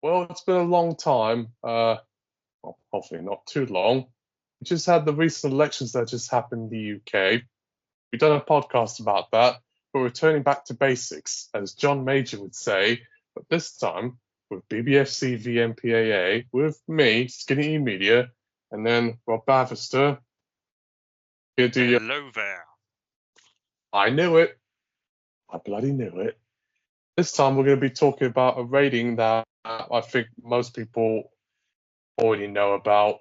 Well, it's been a long time. Well, hopefully not too long. We just had the recent elections that just happened in the UK. We've done a podcast about that. We're returning back to basics, as John Major would say, but this time with BBFC v MPAA, with me, Skinny E Media, and then Rob Bavister. Gonna do your Hello there. I knew it. I bloody knew it. This time we're going to be talking about a rating that I think most people already know about.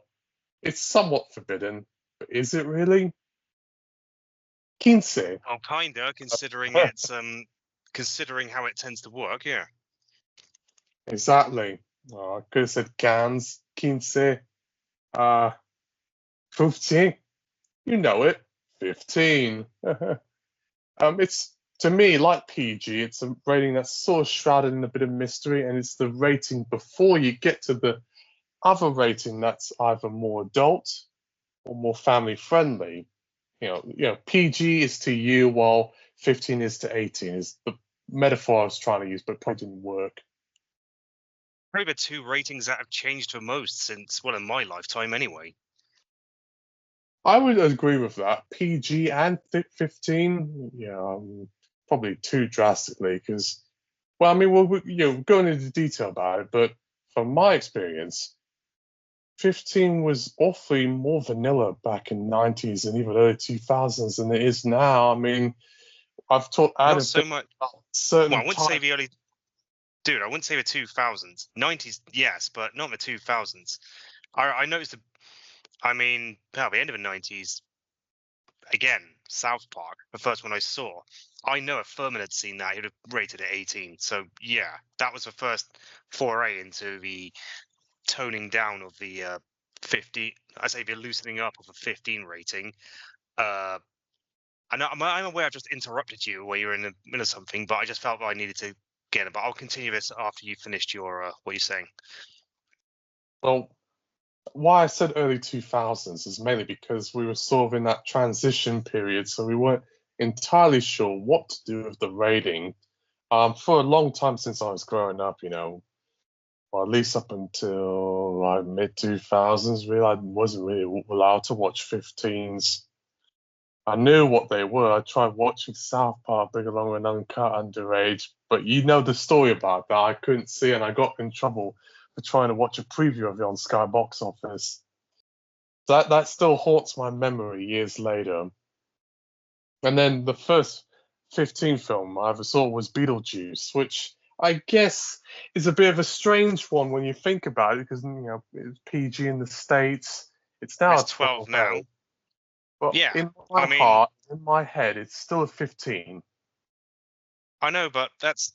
It's somewhat forbidden, but is it really? 15. Oh, kinda, considering how it tends to work, yeah. Exactly. I could have said cans, 15. 15. You know it. 15. It's to me like PG. It's a rating that's sort of shrouded in a bit of mystery, and it's the rating before you get to the other rating that's either more adult or more family friendly. PG is to you while 15 is to 18 is the metaphor I was trying to use, but probably didn't work. Probably the two ratings that have changed the most since, well, in my lifetime anyway. I would agree with that. PG and 15, probably too drastically because, well, I mean, we're going into detail about it, but from my experience, 15 was awfully more vanilla back in 90s and even early 2000s than it is now. I mean, I've taught Not so much. certain Well, I wouldn't say time. the early. Dude, I wouldn't say the 2000s. 90s, yes, but not the 2000s. I noticed the end of the 90s, again, South Park, the first one I saw. I know if Furman had seen that, he'd have rated it 18. So, yeah, that was the first foray into the toning down of the 50. I say the loosening up of a 15 rating. I'm aware I've just interrupted you where you're in the middle of something, but I just felt I needed to get it. But I'll continue this after you finished your what you're saying. Well, why I said early 2000s is mainly because we were sort of in that transition period, so we weren't entirely sure what to do with the rating. For a long time since I was growing up, or at least up until like mid 2000s, really, I wasn't really allowed to watch 15s. I knew what they were. I tried watching South Park, Big Along and Uncut Underage, but you know the story about that. I couldn't see, and I got in trouble for trying to watch a preview of it on Sky Box Office. That still haunts my memory years later. And then the first 15 film I ever saw was Beetlejuice, which I guess is a bit of a strange one when you think about it, because it's PG in the States. It's now a It's 12 now. 12A. But Yeah, in my heart, in my head, it's still a 15. I know, but that's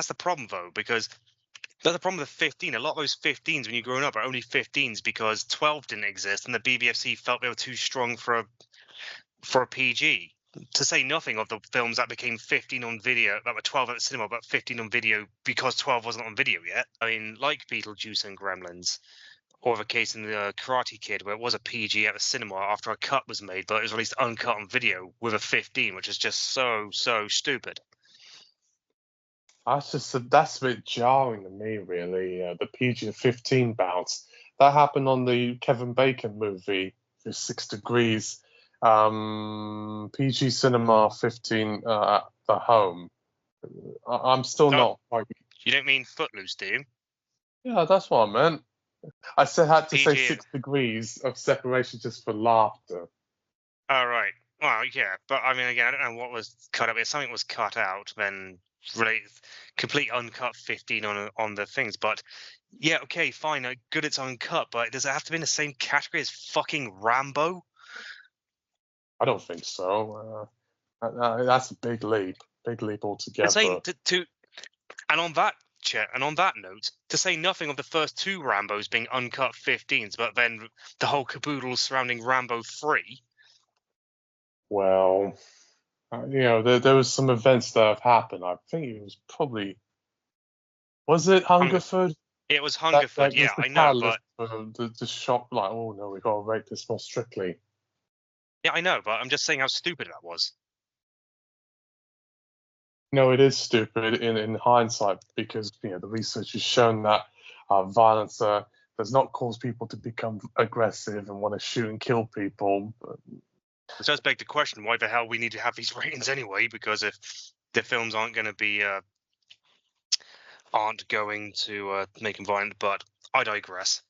the problem though, because that's the problem with the 15. A lot of those 15s when you're growing up are only 15s because 12 didn't exist, and the BBFC felt they were too strong for a PG. To say nothing of the films that became 15 on video, that were 12 at the cinema, but 15 on video because 12 wasn't on video yet. I mean, like Beetlejuice and Gremlins, or the case in the Karate Kid, where it was a PG at the cinema after a cut was made, but it was released uncut on video with a 15, which is just so stupid. That's a bit jarring to me, really. The PG to 15 bounce that happened on the Kevin Bacon movie, 6 Degrees. PG Cinema 15 at the home. I'm still not quite. You don't mean Footloose, do you? Yeah, that's what I meant. I had to say PG. 6 degrees of separation just for laughter. Oh, right. Well, yeah, but I mean, again, I don't know what was cut out. If something was cut out, then really complete uncut 15 on the things. But yeah, okay, fine, good, it's uncut. But does it have to be in the same category as fucking Rambo? I don't think so. That's a big leap altogether. Saying and on that note, to say nothing of the first two Rambos being uncut 15s, but then the whole caboodle surrounding Rambo 3. Well, there was some events that have happened. I think it was probably, was it Hungerford? It was Hungerford, yeah, I know, but the shock, like, oh no, we got to rate this more strictly. Yeah, I know, but I'm just saying how stupid that was. No, it is stupid in hindsight because the research has shown that violence does not cause people to become aggressive and want to shoot and kill people. It does beg the question, why the hell we need to have these ratings anyway? Because if the films aren't going to make them violent, but I digress.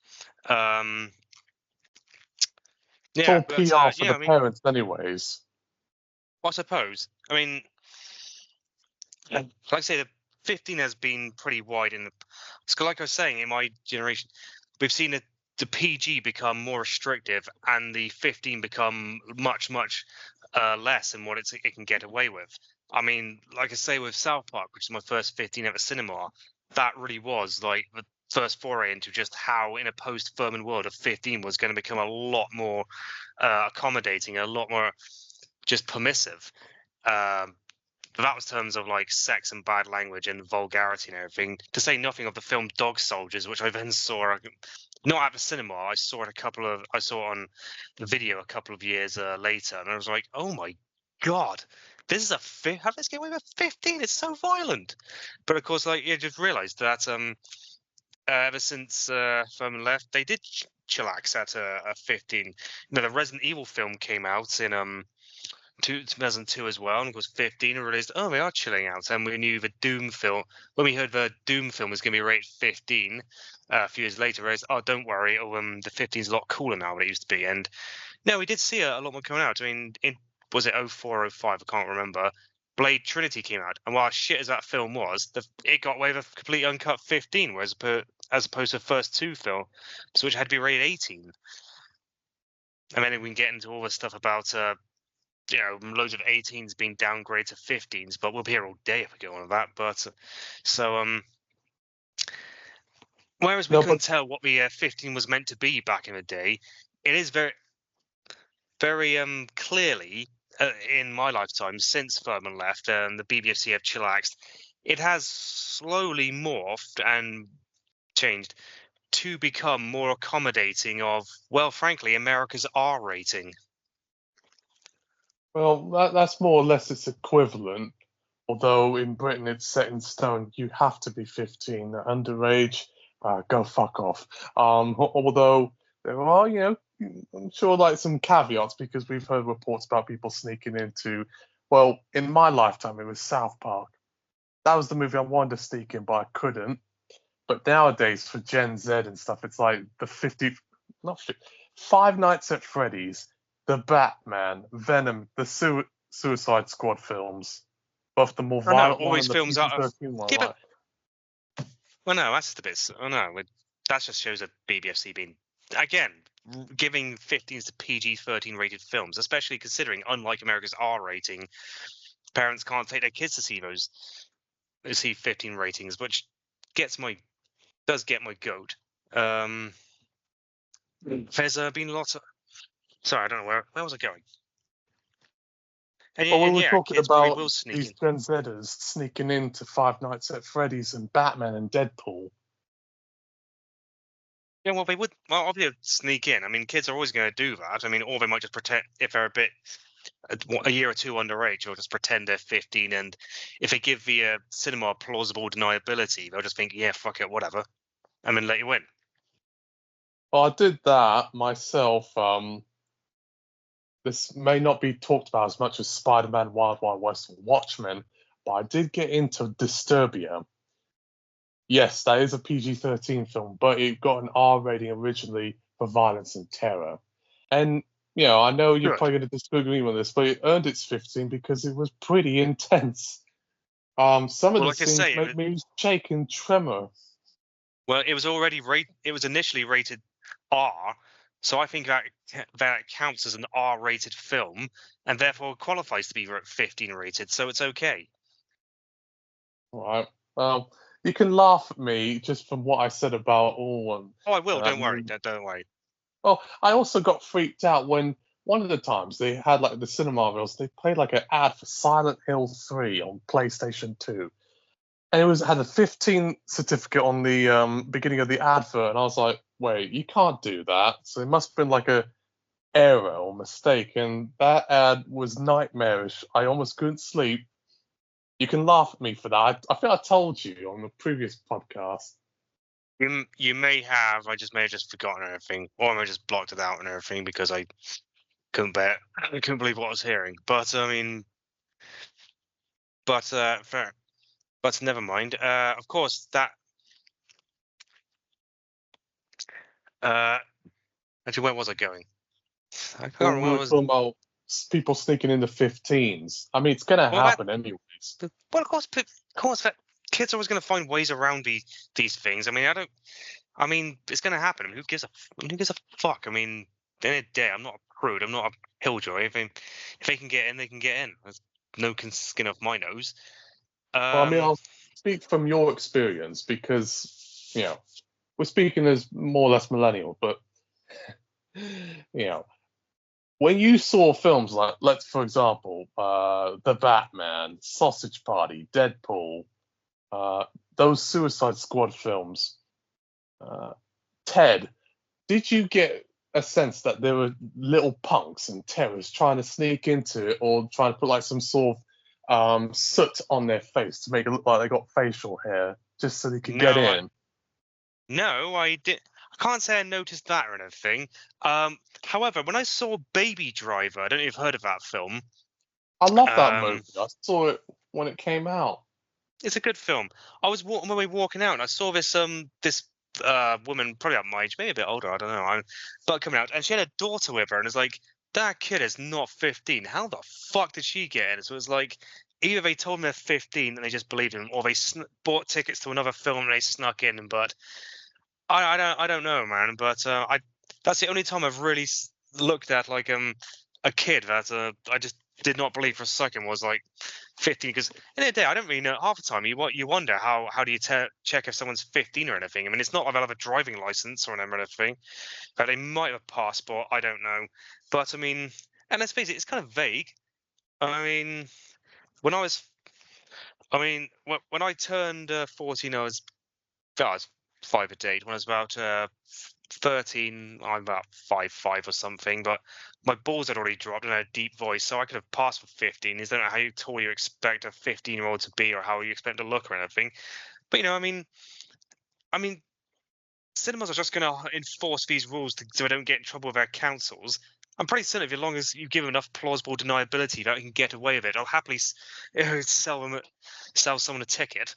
It's Yeah, all but PR for yeah, the I mean, parents anyways. I suppose. I mean, like I say, the 15 has been pretty wide in the. So like I was saying, in my generation, we've seen the PG become more restrictive and the 15 become much less than what it can get away with. I mean, like I say, with South Park, which is my first 15 at the cinema, that really was like the first foray into just how, in a post-Furman world, a 15 was going to become a lot more accommodating, a lot more just permissive. But that was terms of like sex and bad language and vulgarity and everything. To say nothing of the film Dog Soldiers, which I then saw not at the cinema. I saw it on the video a couple of years later, and I was like, oh my god, this is how does this get away with 15? It's so violent. But of course, like you just realised that ever since Furman left, they did chillax at a 15. You know, the Resident Evil film came out in 2002 as well, and it was 15, and realized, oh, they are chilling out. And we knew the Doom film, when we heard the Doom film was going to be rated 15 a few years later, we realized, oh, don't worry, the 15 is a lot cooler now than it used to be. And no, we did see a lot more coming out. I mean, was it 04 or 05? I can't remember. Blade Trinity came out, and while shit as that film was, it got away with a complete uncut 15, whereas as opposed to the first two films, which had to be rated 18. And then we can get into all the stuff about loads of 18s being downgraded to 15s, but we'll be here all day if we go on that. But whereas we couldn't tell what the 15 was meant to be back in the day, it is very, very clearly in my lifetime since Furman left and the BBFC have chillaxed, it has slowly morphed and changed to become more accommodating of, well, frankly, America's R rating. Well, that's more or less its equivalent. Although in Britain it's set in stone, you have to be 15. Underage, go fuck off. Although there are, I'm sure like some caveats because we've heard reports about people sneaking into. Well, in my lifetime, it was South Park. That was the movie I wanted to sneak in, but I couldn't. But nowadays, for Gen Z and stuff, it's like the 50, not 50, Five Nights at Freddy's, the Batman, Venom, the Suicide Squad films. Both the more violent all one these and the films are. PG-13 one. Yeah, well, no, that's the bit. Oh no, that just shows that BBFC being again giving 15s to PG-13 rated films, especially considering, unlike America's R rating, parents can't take their kids to see 15 ratings, which does get my goat. There's been lots of. Sorry, I don't know where was I going. And, we were talking kids about will sneak these in. Gen Zers sneaking into Five Nights at Freddy's and Batman and Deadpool. Yeah, well, they would. Well, obviously, sneak in. I mean, kids are always going to do that. I mean, or they might just pretend if they're a year or two underage, they'll just pretend they're 15. And if they give the cinema plausible deniability, they'll just think, yeah, fuck it, whatever, and then let you in. Well, I did that myself. This may not be talked about as much as Spider-Man, Wild Wild West, or Watchmen, but I did get into Disturbia. Yes, that is a PG-13 film, but it got an R rating originally for violence and terror. And, I know you're probably going to disagree with this, but it earned its 15 because it was pretty intense. Some of the scenes make me shake and tremor. Well, it was initially rated R, so I think that counts as an R-rated film, and therefore qualifies to be 15 rated. So it's okay. All right. Well, you can laugh at me just from what I said about all. I will. Don't worry. Don't worry. Well, I also got freaked out when one of the times they had like the cinema reels, they played like an ad for Silent Hill 3 on PlayStation 2. And it had a 15 certificate on the beginning of the advert, and I was like, wait, you can't do that. So it must have been like a error or mistake, and that ad was nightmarish. I almost couldn't sleep. You can laugh at me for that. I think I told you on the previous podcast. You may have. I may have just forgotten everything, or I may have just blocked it out and everything because I couldn't believe what I was hearing. But I mean, fair. But never mind. Of course, that. Actually, where was I going? I can't Well, remember. we What were was. talking about people sneaking in the 15s. I mean, it's gonna Well, that. happen anyways. Well, of course, that kids are always going to find ways around these things. I mean, I don't. I mean, it's going to happen. I mean, who gives a fuck? I mean, at the end of the day, I'm not a prude. I'm not a killjoy. If they can get in, they can get in. There's no skin off my nose. Well, I mean, Um, I'll speak from your experience because, we're speaking as more or less millennial, but, you know, when you saw films like, let's for example, The Batman, Sausage Party, Deadpool, uh, those Suicide Squad films, uh, Ted, did you get a sense that there were little punks and terrorists trying to sneak into it or trying to put like some sort of soot on their face to make it look like they got facial hair just so they could get no, in? no, I did. I can't say I noticed that or anything. However, when I saw Baby Driver, I don't know if you've heard of that film. I love that Um, movie. I saw it when it came out. it's a good film. I was on my way walking out, and I saw this woman, probably up my age, maybe a bit older, I don't know, but coming out, and she had a daughter with her, and it's like that kid is not 15. How the fuck did she get in? So it was like either they told them they're 15 and they just believed them, or they bought tickets to another film and they snuck in. But I don't know, man. But I that's the only time I've really looked at like a kid that I just did not believe for a second was like 15, because in the day I don't really know. Half the time you wonder how do you check if someone's 15 or anything. I mean, it's not like they'll have a driving license or anything, but they might have a passport, I don't know. But I mean, and let's face it, it's kind of vague. I mean, when I was when I turned 14, I was 5 a date. When I was about 13, I'm about 5'5" or something, but my balls had already dropped and I had a deep voice, so I could have passed for 15. I don't know how tall you expect a 15-year-old to be or how you expect to look or anything. But I mean, cinemas are just going to enforce these rules so I don't get in trouble with their councils. I'm pretty certain if as long as you give them enough plausible deniability that you can get away with it, I'll happily sell someone a ticket.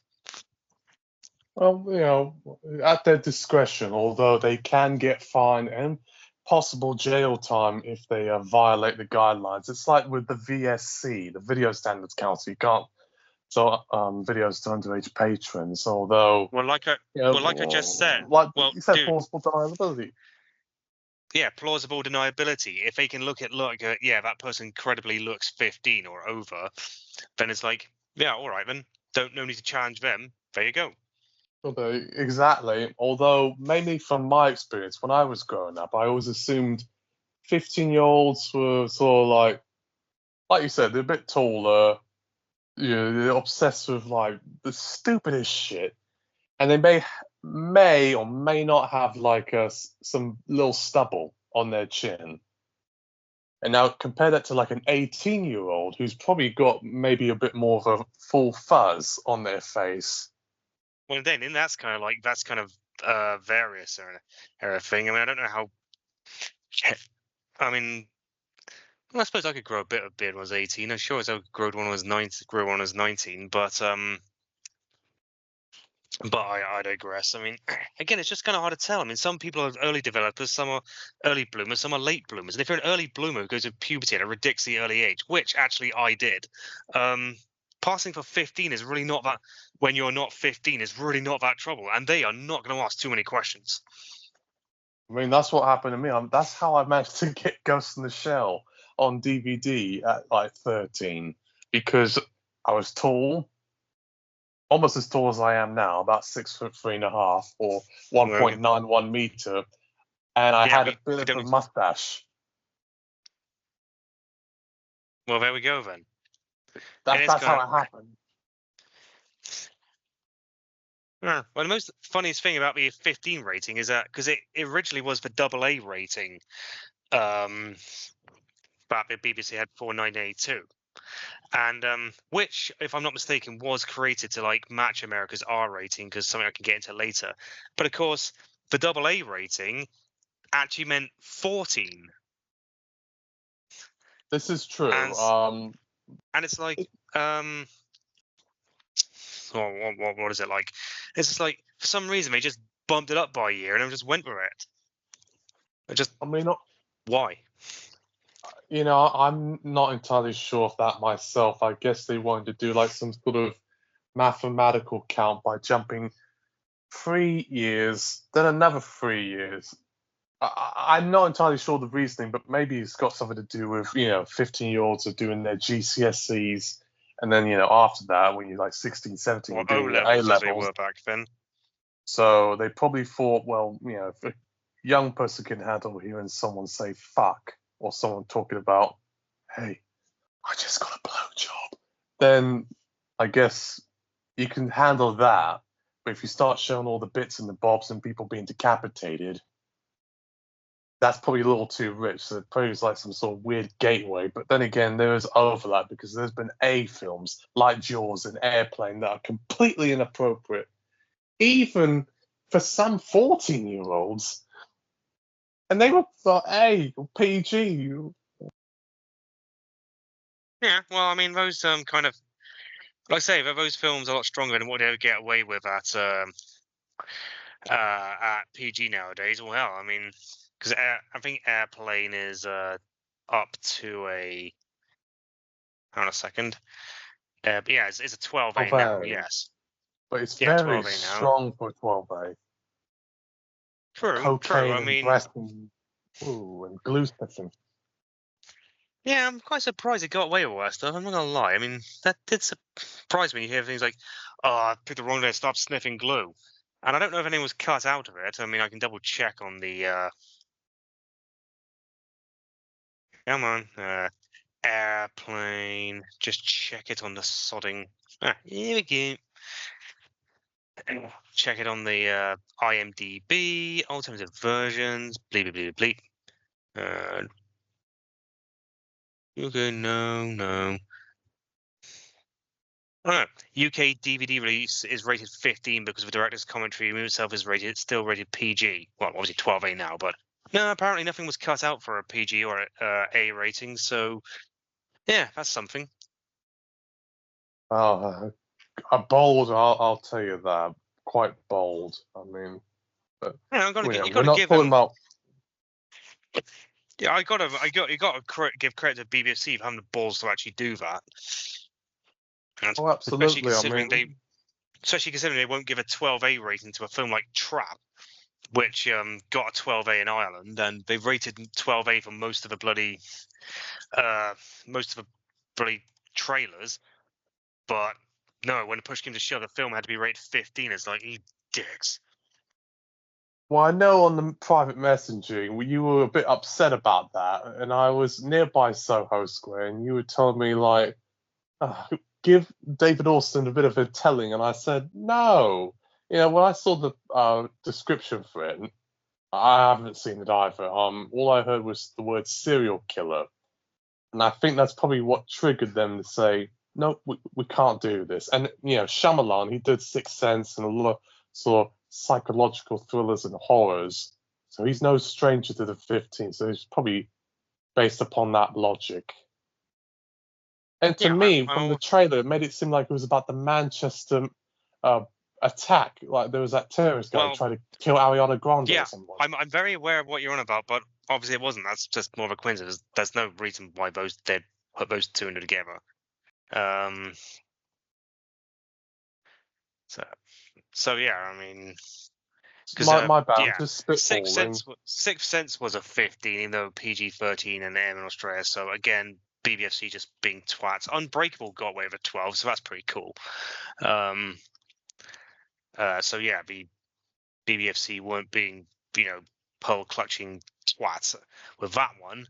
Well, at their discretion, although they can get fined and possible jail time if they violate the guidelines. It's like with the VSC, the Video Standards Council. You can't show videos to underage patrons, although, Well, like I just said, like well, you said, dude, plausible deniability. yeah, plausible deniability. If they can look at yeah, that person credibly looks 15 or over, then it's like, yeah, all right then. No need to challenge them. There you go. Okay, exactly. Although, mainly from my experience, when I was growing up, I always assumed 15-year-olds were sort of like you said, they're a bit taller. They're obsessed with like the stupidest shit, and they may or may not have like some little stubble on their chin. And now compare that to like an 18-year-old who's probably got maybe a bit more of a full fuzz on their face. Well, then that's kind of various or a thing. I mean, I don't know how. I mean, well, I suppose I could grow a bit of beard when I was 18. I'm sure as I could grow one when I was 19, grow one when I was 19. But I digress. I mean, again, it's just kind of hard to tell. I mean, some people are early developers, some are early bloomers, some are late bloomers. And if you're an early bloomer who goes to puberty at a ridiculously early age, which actually I did, passing for 15 is really not that. When you're not 15, is really not that trouble, and they are not going to ask too many questions. I mean, that's what happened to me. That's how I managed to get Ghost in the Shell on DVD at like 13 because I was tall, almost as tall as I am now, about 6'3.5" or Well, 1.91 meter, and I yeah, had a bit we of a don't. mustache. Well, there we go then. It That's is that's how kind it happened. of. Well, the most funniest thing about the 15 rating is that because it originally was the AA rating, but the BBC had 4982. and which, if I'm not mistaken, was created to like match America's R rating, because something I can get into later. But of course, the AA rating actually meant 14. This is true. And it's like, what is it like? It's just like, for some reason they just bumped it up by a year and I just went with it. I mean, Why? I'm not entirely sure of that myself. I guess they wanted to do like some sort of mathematical count by jumping 3 years, then another 3 years. I'm not entirely sure the reasoning, but maybe it's got something to do with 15-year-olds are doing their GCSEs, and then after that, when you're like 16, 17, Or you're O doing your A levels as they levels. were back then. So they probably thought, well, if a young person can handle hearing someone say "fuck" or someone talking about, "Hey, I just got a blowjob," then I guess you can handle that. But if you start showing all the bits and the bobs and people being decapitated, that's probably a little too rich. So it probably is like some sort of weird gateway. But then again, there is overlap because there's been A films like Jaws and Airplane that are completely inappropriate, even for some 14-year-olds. And they were A or PG. Yeah, well, I mean, those kind of, like I say, those films are a lot stronger than what they would get away with at PG nowadays. Well, hell, I mean, because I think Airplane is up to a. Hang on a second. Yeah, it's a 12A now. 12A. Yes. But it's Yeah, very 12A now. strong for 12A. True. Cocaine I and mean, breast and glue sniffing. yeah, I'm quite surprised it got away with all that stuff. I'm not gonna lie. I mean, that did surprise me. You hear things like, "Oh, I picked the wrong day. Stop sniffing glue," and I don't know if anything was cut out of it. I mean, I can double check on the. Come on, Airplane. Just check it on the sodding. Here we go. Check it on the IMDb, alternative versions, bleep, bleep, bleep, bleep. Okay, no. Oh, no. UK DVD release is rated 15 because of the director's commentary. The movie itself is still rated PG. Well, obviously 12A now, but no, apparently nothing was cut out for a PG or A rating. So, yeah, that's something. A bold, I'll tell you that. Quite bold. I mean, but Yeah, we're not talking about. Yeah, you gotta give credit to BBFC for having the balls to actually do that. And Oh, absolutely. especially considering they won't give a 12A rating to a film like Trap, which got a 12A in Ireland, and they've rated 12A for most of the bloody trailers. But no, when the push came to shove, the film had to be rated 15. It's like, you dicks. Well, I know on the private messaging you were a bit upset about that, and I was nearby Soho Square, and you were telling me like, give David Austin a bit of a telling, and I said no. When I saw the description for it, I haven't seen it either. All I heard was the word serial killer, and I think that's probably what triggered them to say, no, we can't do this. And Shyamalan, he did Sixth Sense and a lot of sort of psychological thrillers and horrors, so he's no stranger to the 15. So it's probably based upon that logic. And to me, from the trailer, it made it seem like it was about the Manchester attack. Like there was that terrorist guy who tried to kill Ariana Grande or someone. I'm very aware of what you're on about, but obviously it wasn't. That's just more of a coincidence. There's no reason why they'd put those two together. So yeah, I mean, my bad. Yeah, Just spitballing. Sixth Sense was a 15, even though PG-13 in there in Australia. So again, BBFC just being twats. Unbreakable got away with a 12, so that's pretty cool. So yeah, the BBFC weren't being, pearl clutching twats with that one.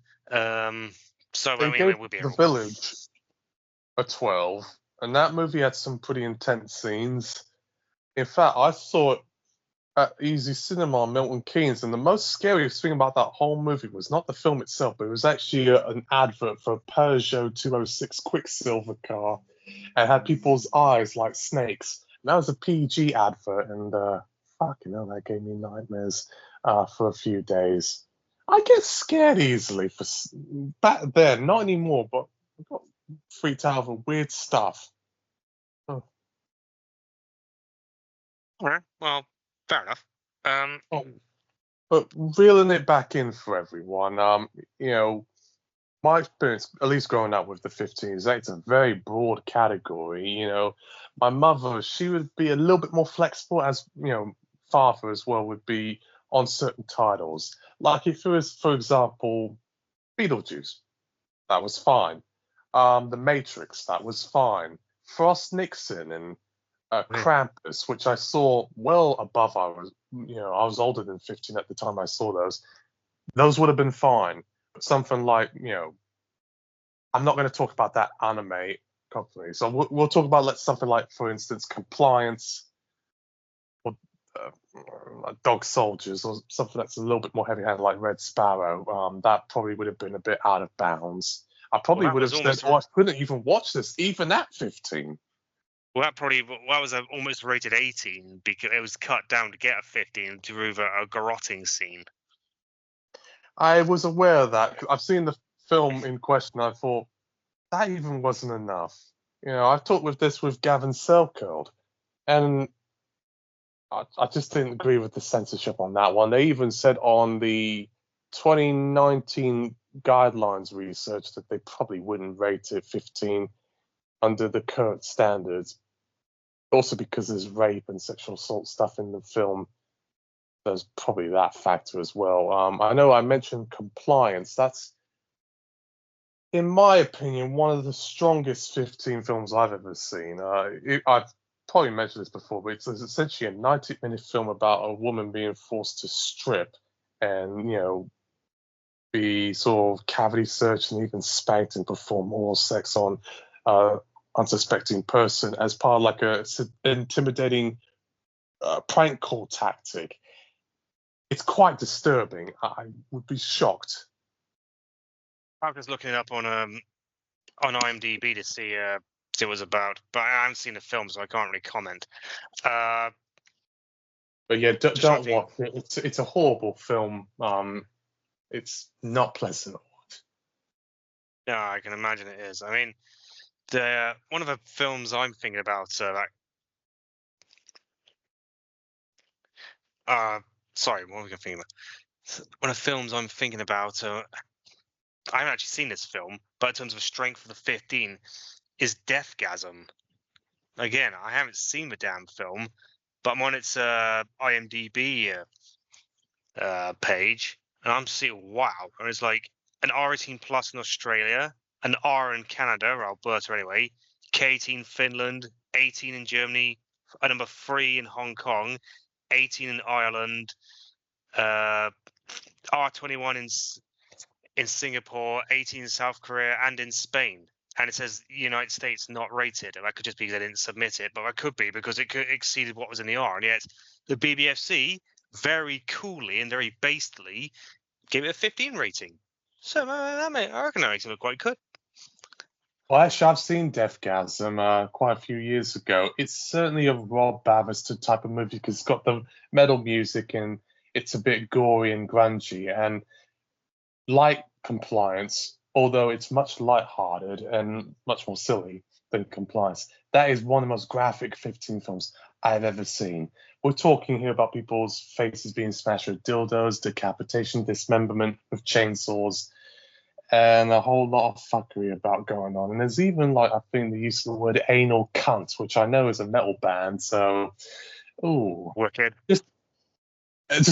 So They I mean, gave it would be The Village a 12, and that movie had some pretty intense scenes. In fact, I saw it at Easy Cinema on Milton Keynes, and the most scariest thing about that whole movie was not the film itself, but it was actually an advert for a Peugeot 206 Quicksilver car, and had people's eyes like snakes. And that was a PG advert, and fucking hell, that gave me nightmares for a few days. I get scared easily back then, not anymore, but I got freaked out over weird stuff. Oh. All right. Well, fair enough. Oh. But reeling it back in for everyone, you know, my experience, at least growing up with the 15s, it's a very broad category. You know, my mother, she would be a little bit more flexible, as you know, father as well would be on certain titles. Like if it was, for example, Beetlejuice, that was fine. The Matrix, that was fine. Frost Nixon and Krampus, which I saw well above I was older than 15 at the time I saw those. Those would have been fine. But something like, I'm not going to talk about that anime company. So we'll talk about something like, for instance, Compliance or Dog Soldiers or something that's a little bit more heavy-handed like Red Sparrow. That probably would have been a bit out of bounds. I probably would have said, I couldn't even watch this, even at 15. Well, that was almost rated 18 because it was cut down to get a 15 through a garroting scene. I was aware of that. I've seen the film in question. I thought that even wasn't enough. I've talked with Gavin Selkirk, and I just didn't agree with the censorship on that one. They even said on the 2019 guidelines research that they probably wouldn't rate it 15 under the current standards. Also because there's rape and sexual assault stuff in the film. There's probably that factor as well. I know I mentioned Compliance. That's, in my opinion, one of the strongest 15 films I've ever seen. I've probably mentioned this before, but it's essentially a 90-minute film about a woman being forced to strip and, be sort of cavity searched and even spanked and perform oral sex on unsuspecting person as part of like a intimidating prank call tactic. It's quite disturbing. I would be shocked. I was looking it up on IMDb to see what it was about, but I haven't seen the film, so I can't really comment. But yeah, don't watch it. It's a horrible film. It's not pleasant to watch. Yeah, I can imagine it is. I mean, one of the films I'm thinking about, sorry, what was I thinking about? One of the films I'm thinking about, I haven't actually seen this film, but in terms of strength of the 15, is Deathgasm. Again, I haven't seen the damn film, but I'm on its IMDb page, and I'm seeing, wow, and it's like an R18 plus in Australia, an R in Canada, or Alberta anyway, K18 Finland, 18 in Germany, a number 3 in Hong Kong, 18 in Ireland, R21 in Singapore, 18 in South Korea, and in Spain. And it says United States not rated. And that could just be because they didn't submit it, but that could be because it exceeded what was in the R. And yet the BBFC very coolly and very bastely gave it a 15 rating. So I reckon that makes it look quite good. Well, actually, I've seen Deathgasm quite a few years ago. It's certainly a Rob Bavister type of movie because it's got the metal music and it's a bit gory and grungy. And like Compliance, although it's much lighthearted and much more silly than Compliance, that is one of the most graphic 15 films I've ever seen. We're talking here about people's faces being smashed with dildos, decapitation, dismemberment with chainsaws, and a whole lot of fuckery about going on. And there's even, I think the use of the word anal cunt, which I know is a metal band, so, ooh. Wicked. Just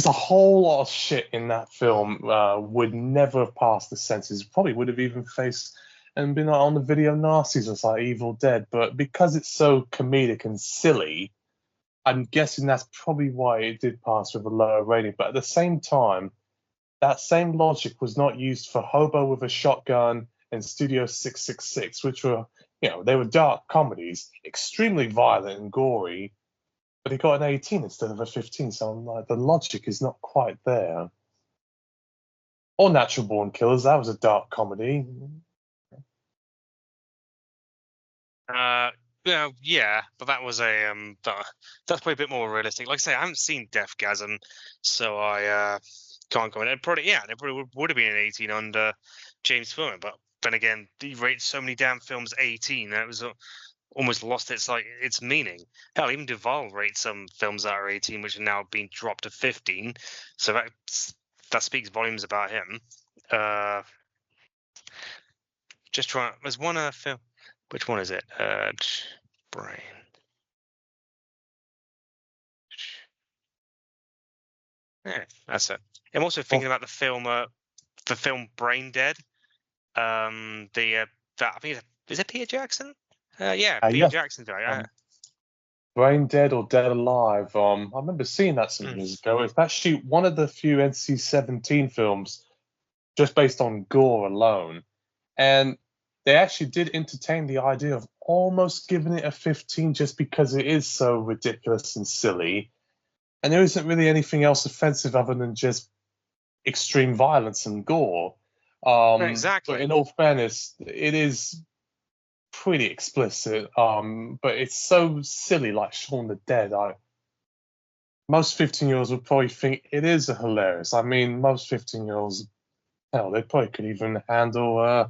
a whole lot of shit in that film would never have passed the censors. Probably would have even faced and been on the video nasties as like Evil Dead. But because it's so comedic and silly, I'm guessing that's probably why it did pass with a lower rating. But at the same time, that same logic was not used for Hobo with a Shotgun and Studio 666, which were, they were dark comedies, extremely violent and gory, but he got an 18 instead of a 15. So I'm like, the logic is not quite there. Or Natural Born Killers, that was a dark comedy. Yeah, but that was that's probably a bit more realistic. Like I say, I haven't seen Deathgasm, so I can't go in. It probably would have been an 18 under James Furman, but then again, he rated so many damn films 18 that it was almost lost its meaning. Hell, even Duvall rates some films that are 18, which are now being dropped to 15. So that speaks volumes about him. Just trying. There's one film. Which one is it? Brain. Yeah, that's it. I'm also thinking about the film Brain Dead. That I think is it Peter Jackson? Yeah, Peter Yes. Jackson guy. Brain Dead or Dead Alive. I remember seeing that some years ago. It's actually one of the few NC-17 films just based on gore alone. And they actually did entertain the idea of almost giving it a 15 just because it is so ridiculous and silly. And there isn't really anything else offensive other than just extreme violence and gore. Exactly. But in all fairness, it is pretty explicit. But it's so silly, like Shaun the Dead. Most 15-year-olds would probably think it is hilarious. I mean, most 15-year-olds, hell, they probably could even handle.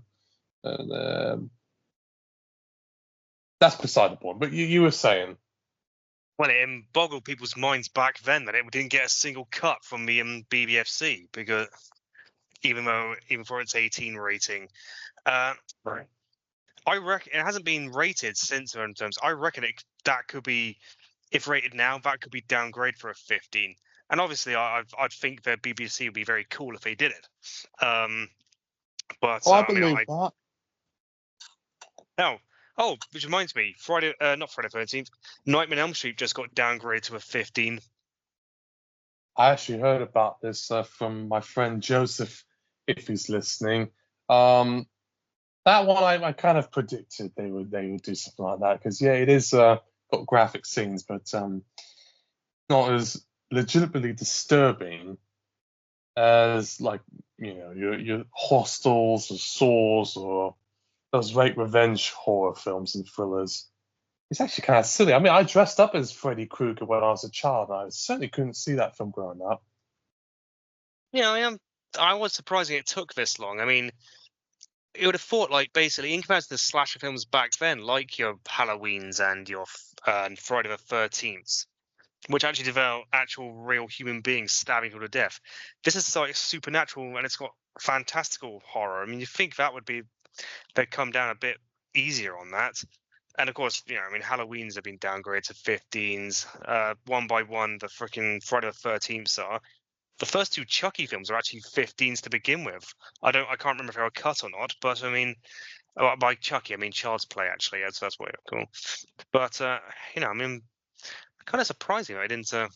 That's beside the point. But you were saying. Well, it boggled people's minds back then that it didn't get a single cut from the BBFC because even for its 18 rating, right. I reckon it hasn't been rated since in terms. I reckon that could be, if rated now, that could be downgrade for a 15. And obviously, I'd think the BBC would be very cool if they did it. But I believe that. Oh, which reminds me, not Friday 13th, Nightmare on Elm Street just got downgraded to a 15. I actually heard about this from my friend Joseph, if he's listening. That one I kind of predicted they would do something like that because it is got graphic scenes, but not as legitimately disturbing as like your Hostels or Saws or those rape revenge horror films and thrillers. It's actually kind of silly. I mean, I dressed up as Freddy Krueger when I was a child, and I certainly couldn't see that film growing up. Yeah, I was surprising it took this long. I mean, you would have thought, like, basically, in comparison to the slasher films back then, like your Halloweens and your Friday the 13th, which actually develop actual real human beings stabbing people to death. This is like supernatural, and it's got fantastical horror. I mean, you think they'd come down a bit easier on that. And of course, I mean, Halloweens have been downgraded to 15s. One by one, the freaking Friday the 13th are. The first two Chucky films are actually 15s to begin with. I can't remember if they were cut or not, but I mean, by Chucky, I mean Child's Play. Actually, that's what it's called. But I mean, kind of surprising. I didn't. I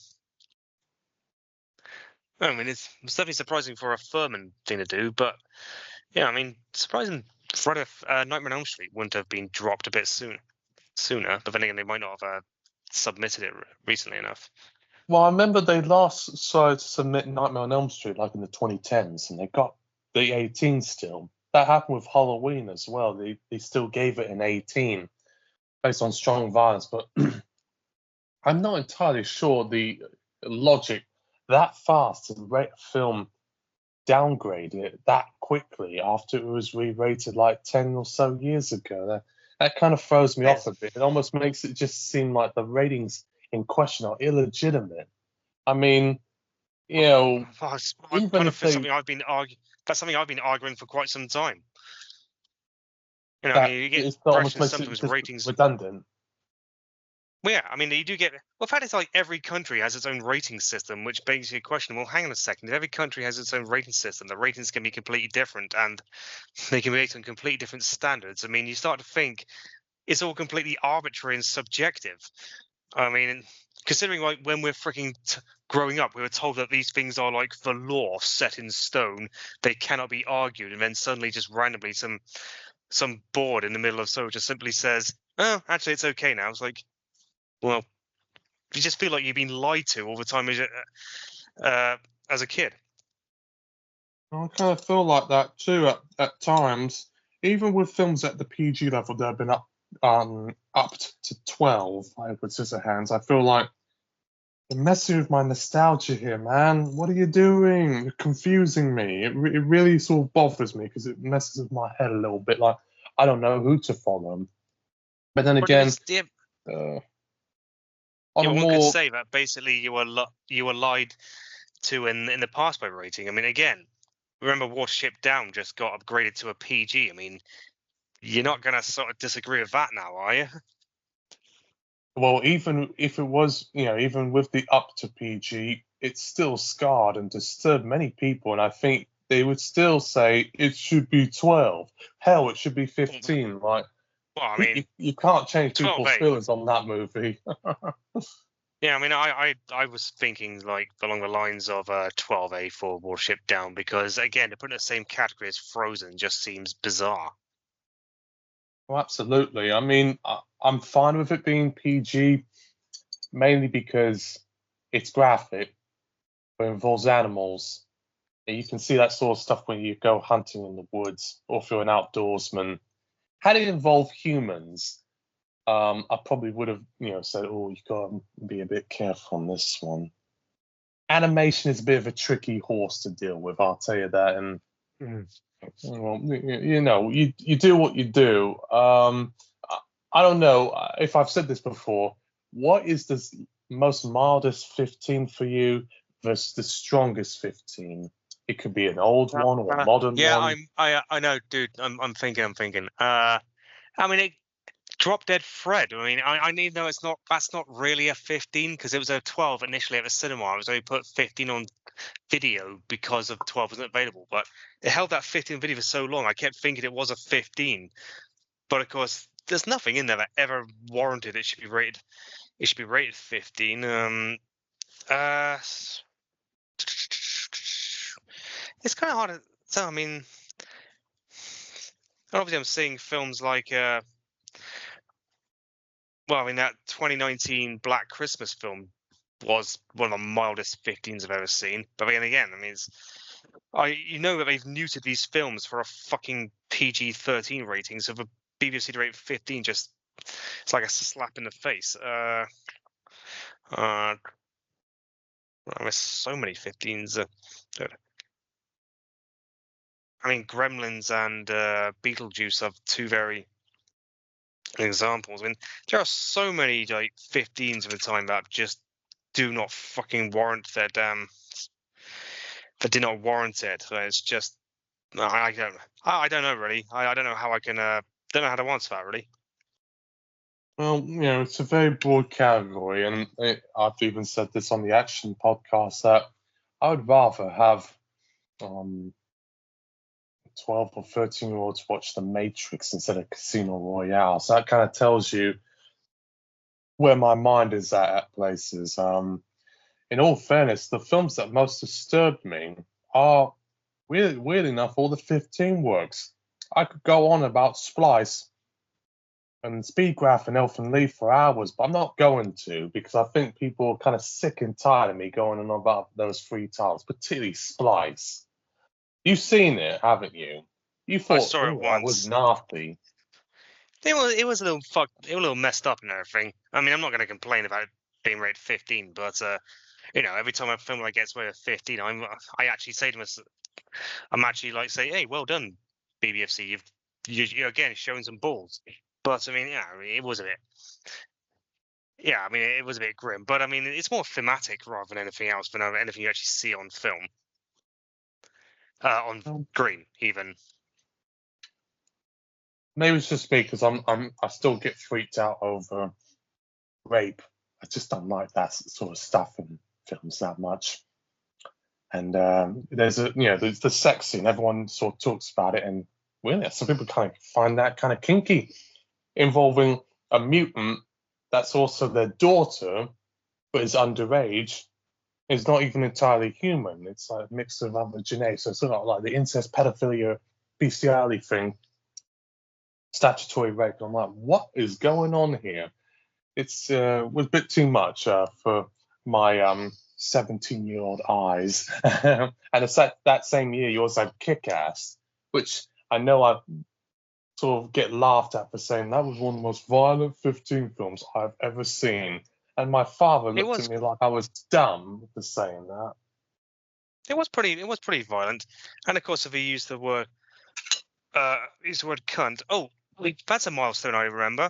mean, it's definitely surprising for a Furman thing to do, but I mean, surprising. Friday, Nightmare on Elm Street wouldn't have been dropped a bit sooner, but then again, they might not have submitted it recently enough. Well, I remember they last started to submit Nightmare on Elm Street like in the 2010s, and they got the 18 still. That happened with Halloween as well. They still gave it an 18 based on strong violence, but I'm not entirely sure the logic that fast to rate a film downgrade it that quickly after it was re-rated like 10 or so years ago. That kind of throws me off a bit. It almost makes it just seem like the ratings in question are illegitimate. I mean, even if they, that's something I've been arguing for quite some time. that you get almost makes it just ratings redundant. Well, yeah, I mean, you do get. Well, the fact is, like, every country has its own rating system, which begs you a question. Well, hang on a second. If every country has its own rating system, the ratings can be completely different, and they can be based on completely different standards. I mean, you start to think it's all completely arbitrary and subjective. I mean, considering like when we're freaking growing up, we were told that these things are like the law set in stone; they cannot be argued, and then suddenly, just randomly, some board in the middle of so just simply says, "Oh, actually, it's okay now." It's like, well, you just feel like you've been lied to all the time as a kid. I kind of feel like that too at times. Even with films at the PG level that have been upped to 12 by Edward Scissorhands, I feel like you're messing with my nostalgia here, man. What are you doing? You're confusing me. It really sort of bothers me because it messes with my head a little bit. Like, I don't know who to follow. But then again, on a one could more say that basically you were lied to in the past by rating. I mean, again, remember Warship Down just got upgraded to a PG. I mean, you're not going to sort of disagree with that now, are you? well, even if it was, even with the up to PG, it's still scarred and disturbed many people, and I think they would still say it should be 12. Hell, it should be 15. Like, well, I mean, you can't change 12A. people's feelings on that movie. Yeah, I mean, I was thinking like along the lines of 12A for Warship Down because again, to put it in the same category as Frozen just seems bizarre. Well, absolutely. I mean, I'm fine with it being PG, mainly because it's graphic, but it involves animals. And you can see that sort of stuff when you go hunting in the woods or if you're an outdoorsman. Had it involved humans, I probably would have, said, "Oh, you got to be a bit careful on this one." Animation is a bit of a tricky horse to deal with, I'll tell you that. And well, you do what you do. I don't know if I've said this before. What is the most mildest 15 for you versus the strongest 15? It could be an old one or a modern one. I know, dude. I'm thinking. I mean, Drop Dead Fred. I mean, I need to know that's not really a 15 because it was a 12 initially at the cinema. I was only put 15 on video because of 12 wasn't available, but it held that 15 video for so long. I kept thinking it was a 15, but of course, there's nothing in there that ever warranted it should be rated. It should be rated 15. It's kind of hard to tell. I mean, obviously, I'm seeing films like well, I mean, that 2019 Black Christmas film was one of the mildest 15s I've ever seen. But then again, I mean, you know that they've neutered these films for a fucking PG-13 rating. So for BBC to rate 15, it's like a slap in the face. There's so many 15s. I mean, Gremlins and Beetlejuice are two very examples. I mean, there are so many like 15s of the time that just do not fucking warrant that that did not warrant it. So it's just I don't know really. I don't know how I can don't know how to answer that really. Well, it's a very broad category, and I've even said this on the Action podcast that I would rather have 12 or 13-year-olds watch The Matrix instead of Casino Royale. So that kind of tells you where my mind is at places. In all fairness, the films that most disturbed me are, weird enough, all the 15 works. I could go on about Splice and Speedgraph and Elfin Lee for hours, but I'm not going to because I think people are kind of sick and tired of me going on about those three titles, particularly Splice. You've seen it, haven't you? You thought, I saw it once. That was nasty. It was a little messed up and everything. I mean, I'm not going to complain about it being rated 15, but every time a film like gets rated 15, I actually say to myself, I'm actually like say, hey, well done, BBFC. You're again showing some balls. But I mean, yeah, it was a bit. Yeah, I mean, it was a bit grim, but I mean, it's more thematic rather than anything else than anything you actually see on film, on screen even. Maybe it's just me because I still get freaked out over rape. I just don't like that sort of stuff in films that much. And there's the sex scene. Everyone sort of talks about it, and really, some people kind of find that kind of kinky, involving a mutant that's also their daughter, but is underage. Is not even entirely human. It's like a mix of other genetics. So it's sort of like the incest, pedophilia, bestiality thing, statutory rape. I'm like, what is going on here? it's was a bit too much for my 17-year-old eyes. And it's that same year you also had Kick-Ass, which I know I sort of get laughed at for saying that was one of the most violent 15 films I've ever seen. And my father It looked was at me like I was dumb for saying that. it was pretty violent, and of course, if we use the word cunt. Oh, that's a milestone I remember.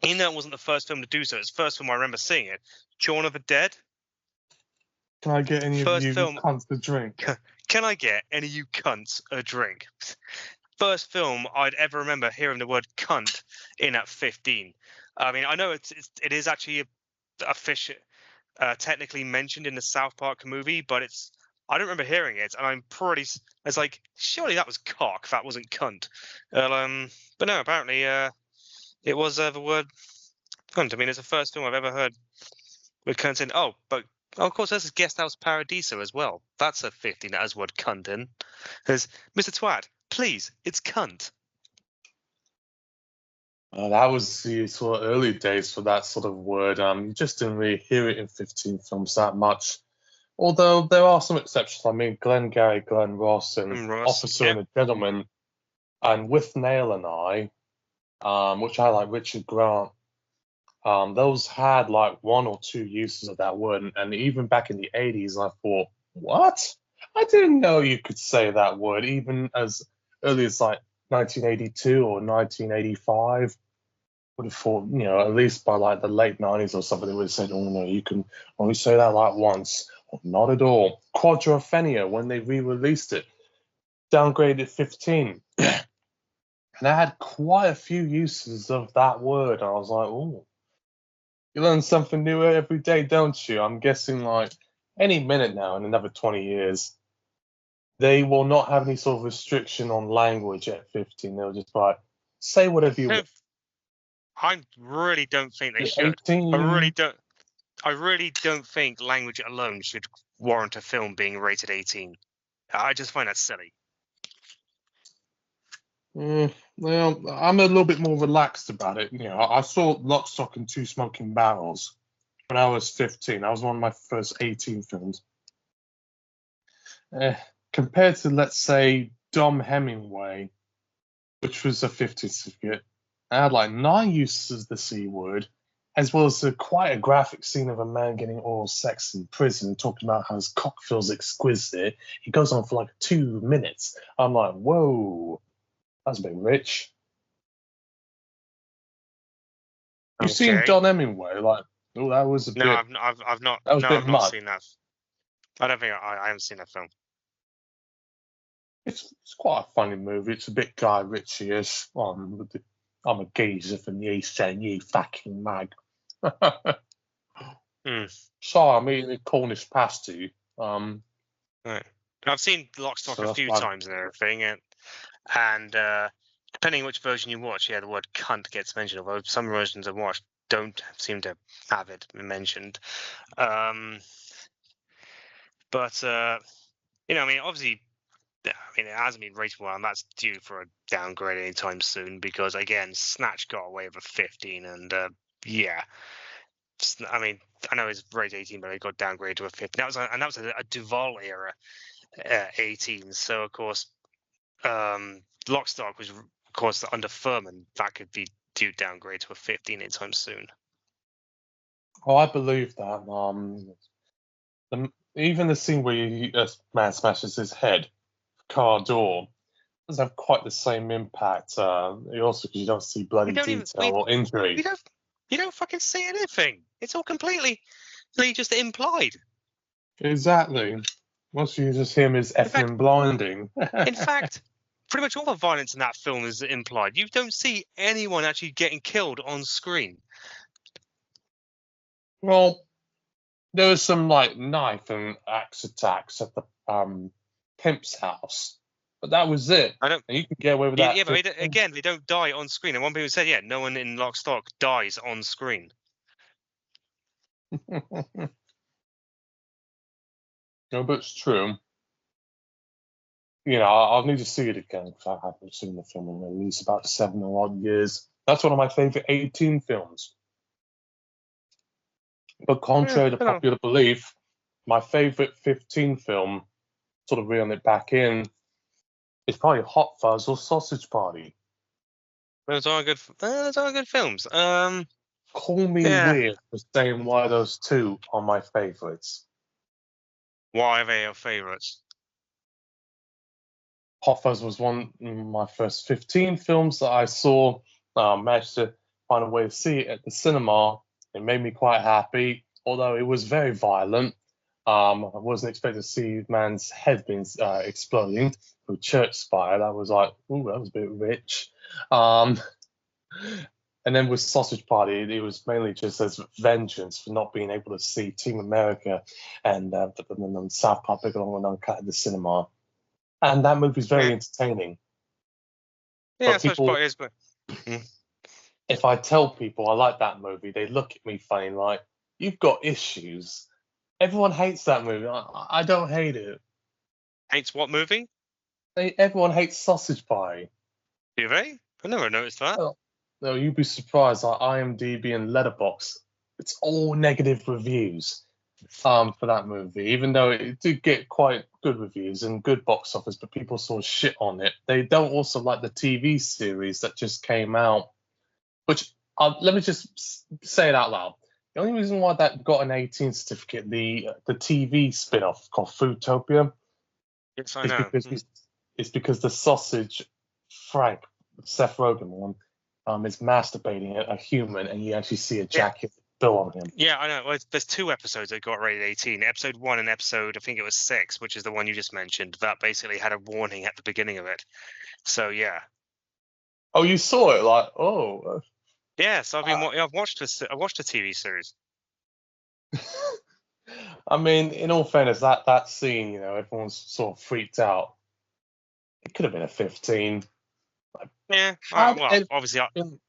Even though it wasn't the first film to do so, it's the first film I remember seeing it. Shaun of the Dead. Can I get any of First you film. cunts to drink? Can I get any of you cunts a drink? First film I'd ever remember hearing the word cunt in at 15. I mean, I know it is actually a fish technically mentioned in the South Park movie, but I don't remember hearing it, and I'm pretty. It's like surely that was cock, that wasn't cunt. But no, apparently it was the word cunt. I mean, it's the first film I've ever heard with cunt in. Oh, but of course, there's Guest House Paradiso as well. That's a 15 that has word cunt in. There's Mr. Twat, please, it's cunt. That was the sort of early days for that sort of word. You just didn't really hear it in 15 films that much. Although there are some exceptions. I mean, Glengarry Glen Ross and Ross, Officer yep. and a Gentleman, and With Nail and I, which I like Richard Grant. Those had like one or two uses of that word, and even back in the 80s, I thought, what? I didn't know you could say that word, even as early as like 1982 or 1985. Would have thought, at least by like the late 90s or something, they would have said, oh no, you can only say that like once. Or not at all. Quadrophenia, when they re-released it, downgraded 15. And I had quite a few uses of that word. I was like, oh, you learn something new every day, don't you? I'm guessing like any minute now, in another 20 years, they will not have any sort of restriction on language at 15. They'll just like, say whatever you want. I really don't think they should. 18. I really don't think language alone should warrant a film being rated 18. I just find that silly. Well, I'm a little bit more relaxed about it. I saw Lock, Stock, and Two Smoking Barrels when I was 15. That was one of my first 18 films. Compared to, let's say, Dom Hemingway, which was a 15 certificate, I had like 9 uses of the C word, as well as quite a graphic scene of a man getting oral sex in prison, talking about how his cock feels exquisite. He goes on for like 2 minutes. I'm like, whoa, that's a bit rich. You've seen Don Hemingway, like, oh, that was a bit. No, I've not. That was no, a bit I've not much. seen that. I don't think I haven't seen that film. It's quite a funny movie. It's a bit Guy Ritchie-ish. I'm a geezer from the East End, you fucking mag. Sorry, I'm eating a Cornish pasty. Right. I've seen Lock, Stock So a that's few why- times and everything, and depending on which version you watch, yeah, the word cunt gets mentioned. Although some versions I've watched don't seem to have it mentioned. But I mean, obviously, I mean, it hasn't been rated well, and that's due for a downgrade anytime soon because, again, Snatch got away with a 15, and yeah, I mean, I know it's rated 18, but it got downgraded to a 15. That was a Duvall era 18. So of course, Lockstock was, of course, under Furman. That could be due downgrade to a 15 anytime soon. Oh, I believe that. Even the scene where a man smashes his head, car door, doesn't have quite the same impact. Also, because you don't see bloody detail or injury. You don't fucking see anything. It's all completely just implied. Exactly. Once you just hear him as effing blinding. In fact, pretty much all the violence in that film is implied. You don't see anyone actually getting killed on screen. Well, there was some like knife and axe attacks at the pimp's house, but that was it. I don't. And you can get away with that. Yeah, but again, they don't die on screen. And one people said, yeah, no one in Lock, Stock dies on screen. No, but it's true. I'll need to see it again because I haven't seen the film in at least about 7 or 8 years. That's one of my favorite 18 films. But contrary to you know, popular belief, my favorite 15 film, sort of reeling it back in, is probably Hot Fuzz or Sausage Party. those are good. Those are good films. Call me Yeah. weird for saying why those two are my favorites. Why are they your favorites? Hot Fuzz was one of my first 15 films that I saw. Managed to find a way to see it at the cinema. It made me quite happy, although it was very violent. I wasn't expecting to see man's head being exploding through church spire. That was like, ooh, that was a bit rich. Um, and then with Sausage Party, it was mainly just as vengeance for not being able to see Team America and South Park Big Along and Uncut at the cinema. And that movie's very Yeah. entertaining. Yeah, But Sausage people, Party is. But if I tell people I like that movie, they look at me funny, like, you've got issues. Everyone hates that movie. I don't hate it. hates what movie? Everyone hates Sausage Pie. Do they? I never noticed that. Oh, no, you'd be surprised. Like IMDb and Letterboxd, it's all negative reviews for that movie. Even though it did get quite good reviews and good box office, but people saw shit on it. They don't also like the TV series that just came out. Which let me just say it out loud. The only reason why that got an 18 certificate, the TV spin-off called Foodtopia, Yes, I is know. because the sausage Frank, Seth Rogen one, is masturbating at a human, and you actually see a jacket bill on him. Yeah, I know. Well, there's 2 episodes that got rated 18. Episode 1 and episode, I think it was 6, which is the one you just mentioned. That basically had a warning at the beginning of it. So yeah. Oh, you saw it? Like, oh. Yes, I've watched this. I watched a TV series. I mean, in all fairness, that scene, everyone's sort of freaked out. It could have been a 15. Yeah. Had Well, it obviously, been,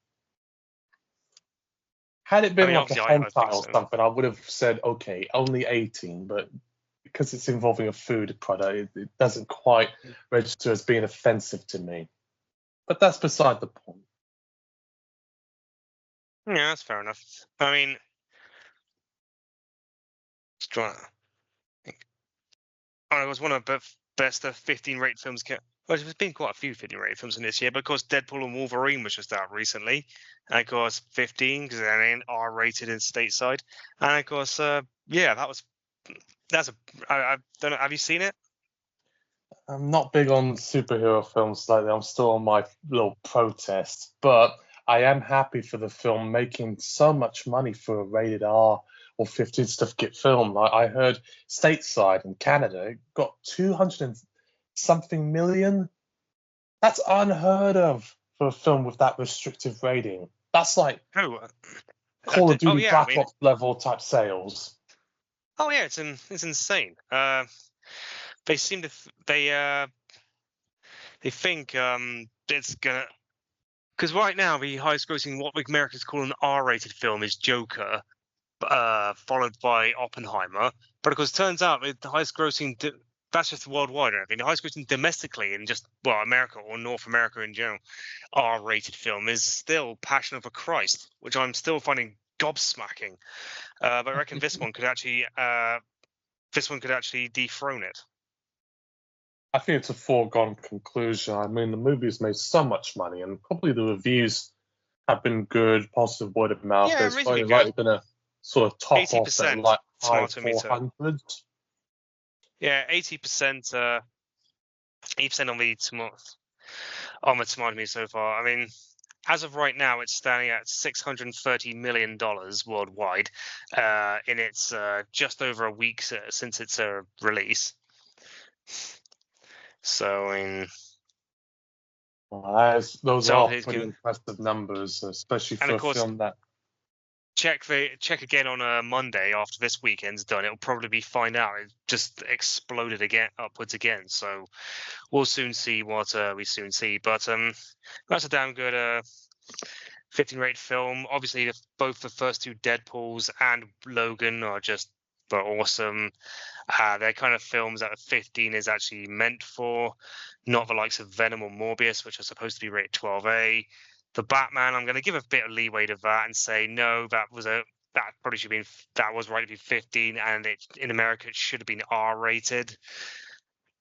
had it I been mean, like a obviously, I hentai think or so. something, I would have said, okay, only 18. But because it's involving a food product, it doesn't quite register as being offensive to me. But that's beside the point. Yeah, that's fair enough. I mean, just trying to think. Oh, it was one of the best 15 rated films. Well, there's been quite a few 15 rated films in this year, but of course, Deadpool and Wolverine was just out recently. And of course, 15 because they're in R rated in stateside. And of course, yeah, that's a. I don't know. Have you seen it? I'm not big on superhero films lately. I'm still on my little protest, but I am happy for the film making so much money for a rated R or 15 certificate film. Like I heard stateside in Canada it got 200 and something million. That's unheard of for a film with that restrictive rating. That's like Oh, Call of oh Duty yeah. I Black mean, Ops level type sales. oh yeah. It's insane. They seem to they think it's gonna. Because right now, the highest grossing, what Americans call an R-rated film, is Joker, followed by Oppenheimer. But of course, it turns out the highest grossing, that's just worldwide, I think. The highest grossing domestically in just, well, America or North America in general, R-rated film is still Passion of a Christ, which I'm still finding gobsmacking. But I reckon this one could actually dethrone it. I think it's a foregone conclusion. I mean, the movie's made so much money, and probably the reviews have been good, positive word of mouth. Yeah, There's reasonably probably good. likely going to sort of top off at 80% like high tomato meter. 400s. Yeah, 80%. 80% on the tomato meter so far. I mean, as of right now, it's standing at $630 million worldwide in its just over a week since its release. So, I mean, Those so are it's pretty good. impressive numbers, especially And for of a course, film that. check again on a Monday after this weekend's done. It'll probably find out it just exploded again upwards again. So we'll soon see what we soon see. But that's a damn good 15 rated film. Obviously, both the first 2 Deadpools and Logan are just awesome. They're kind of films that 15 is actually meant for, not the likes of Venom or Morbius, which are supposed to be rated 12A. The Batman, I'm going to give a bit of leeway to that and say no, that was that probably should have been, that was right to be 15, and in America it should have been R-rated,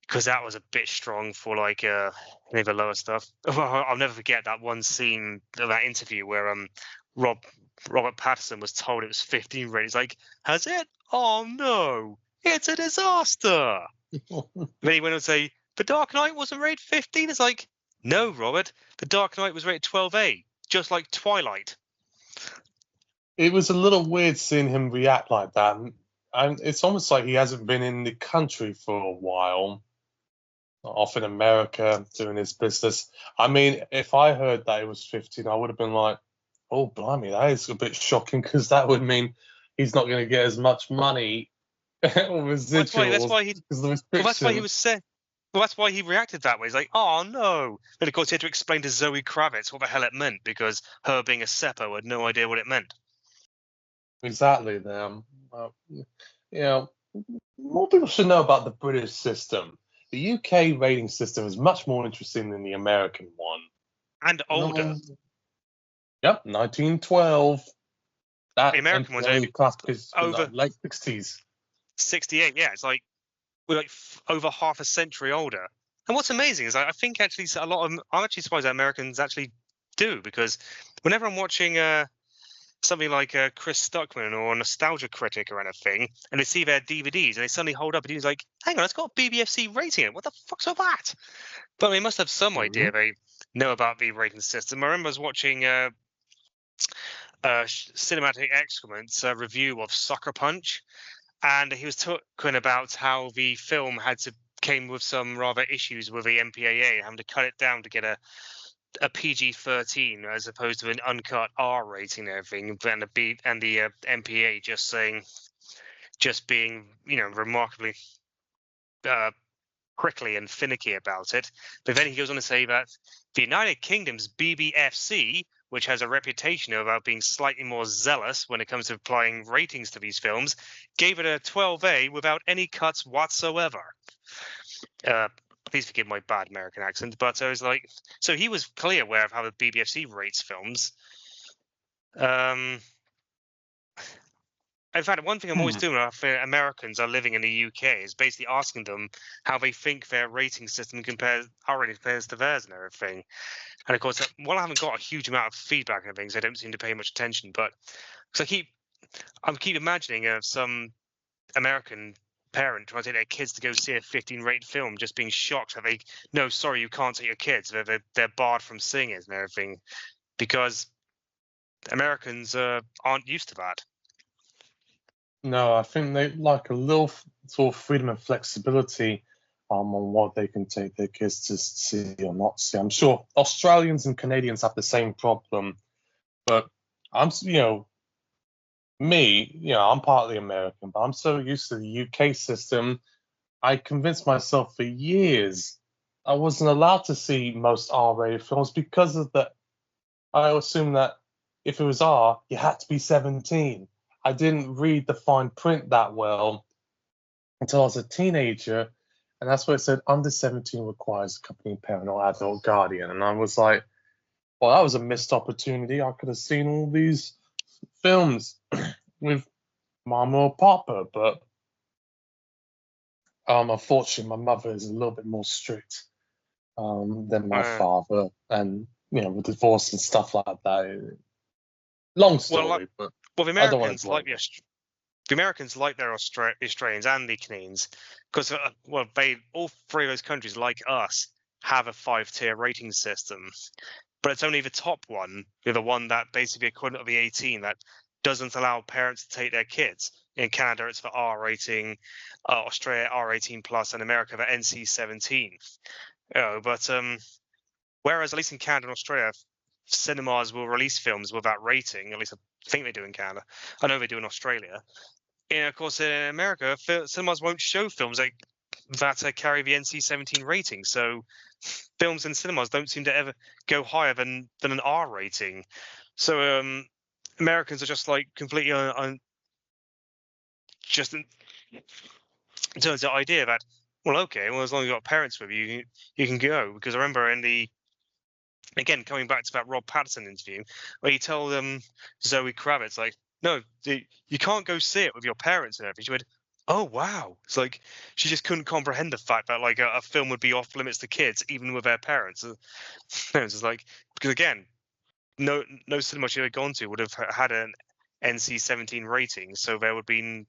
because that was a bit strong for like any of the lower stuff. I'll never forget that one scene of that interview where Robert Pattinson was told it was 15 rated. He's like, has it? Oh no, it's a disaster. Then he went on to say, The Dark Knight wasn't rated 15. It's like, no, Robert, The Dark Knight was rated 12A, just like Twilight. It was a little weird seeing him react like that. And it's almost like he hasn't been in the country for a while, off in America doing his business. I mean, if I heard that it was 15, I would have been like, oh, blimey, that is a bit shocking, because that would mean he's not going to get as much money or residuals because of the restriction. Well, that's why he was saying. Well, that's why he reacted that way. He's like, oh, no. And, of course, he had to explain to Zoe Kravitz what the hell it meant, because her being a Seppo had no idea what it meant. Exactly, them. More people should know about the British system. The UK rating system is much more interesting than the American one. And older. Yep, 1912. The American one's only over late 60s. 68, yeah. It's like we're like over half a century older. And what's amazing is I think actually I'm actually surprised that Americans actually do, because whenever I'm watching something like Chris Stuckman or Nostalgia Critic or anything, and they see their DVDs and they suddenly hold up and he's like, hang on, it's got a BBFC rating in it. What the fuck's all that? But they must have some idea they know about the rating system. I remember I was watching Cinematic Excrement's review of Sucker Punch, and he was talking about how the film came with some rather issues with the MPAA, having to cut it down to get a PG-13 as opposed to an uncut R rating and everything, and the MPAA just being remarkably prickly and finicky about it. But then he goes on to say that the United Kingdom's BBFC, which has a reputation about being slightly more zealous when it comes to applying ratings to these films, gave it a 12A without any cuts whatsoever. Please forgive my bad American accent, but I was like, so he was clearly aware of how the BBFC rates films. In fact, one thing I'm always doing after Americans are living in the UK is basically asking them how they think their rating system compares to theirs and everything. And of course, I haven't got a huge amount of feedback and things, I don't seem to pay much attention. But because I keep imagining some American parent trying to take their kids to go see a 15-rated film, just being shocked that no, sorry, you can't take your kids. They're barred from seeing it and everything, because Americans aren't used to that. No, I think they like a little sort of freedom and flexibility on what they can take their kids to see or not see. I'm sure Australians and Canadians have the same problem, but I'm partly American, but I'm so used to the UK system. I convinced myself for years I wasn't allowed to see most R-rated films because of that. I assumed that if it was R, you had to be 17. I didn't read the fine print that well until I was a teenager, and that's where it said under 17 requires accompanying parent or adult guardian. And I was like, well, that was a missed opportunity. I could have seen all these films with Mama or Papa, but unfortunately, my mother is a little bit more strict than my father, and with divorce and stuff like that. Long story, but the Americans the Americans like their Australians and the Canadians, because all three of those countries, like us, have a 5-tier rating system, but it's only the top one, the one that basically equivalent of the 18 that doesn't allow parents to take their kids. In Canada, it's for R rating, Australia R18 plus, and America for NC-17. But whereas at least in Canada and Australia, cinemas will release films with that rating. At least I think they do in Canada. I know they do in Australia. And of course, in America, cinemas won't show films that carry the NC-17 rating. So films in cinemas don't seem to ever go higher than an R rating. So Americans are just like completely just in terms of the idea that, well, okay, well, as long as you've got parents with you, you can go. Because I remember again, coming back to that Rob Pattinson interview, where he told Zoe Kravitz, like, no, you can't go see it with your parents and everything. She went, oh wow. It's like she just couldn't comprehend the fact that like a film would be off limits to kids even with their parents. It's just like, because again, no cinema she had gone to would have had an NC-17 rating, so there would been.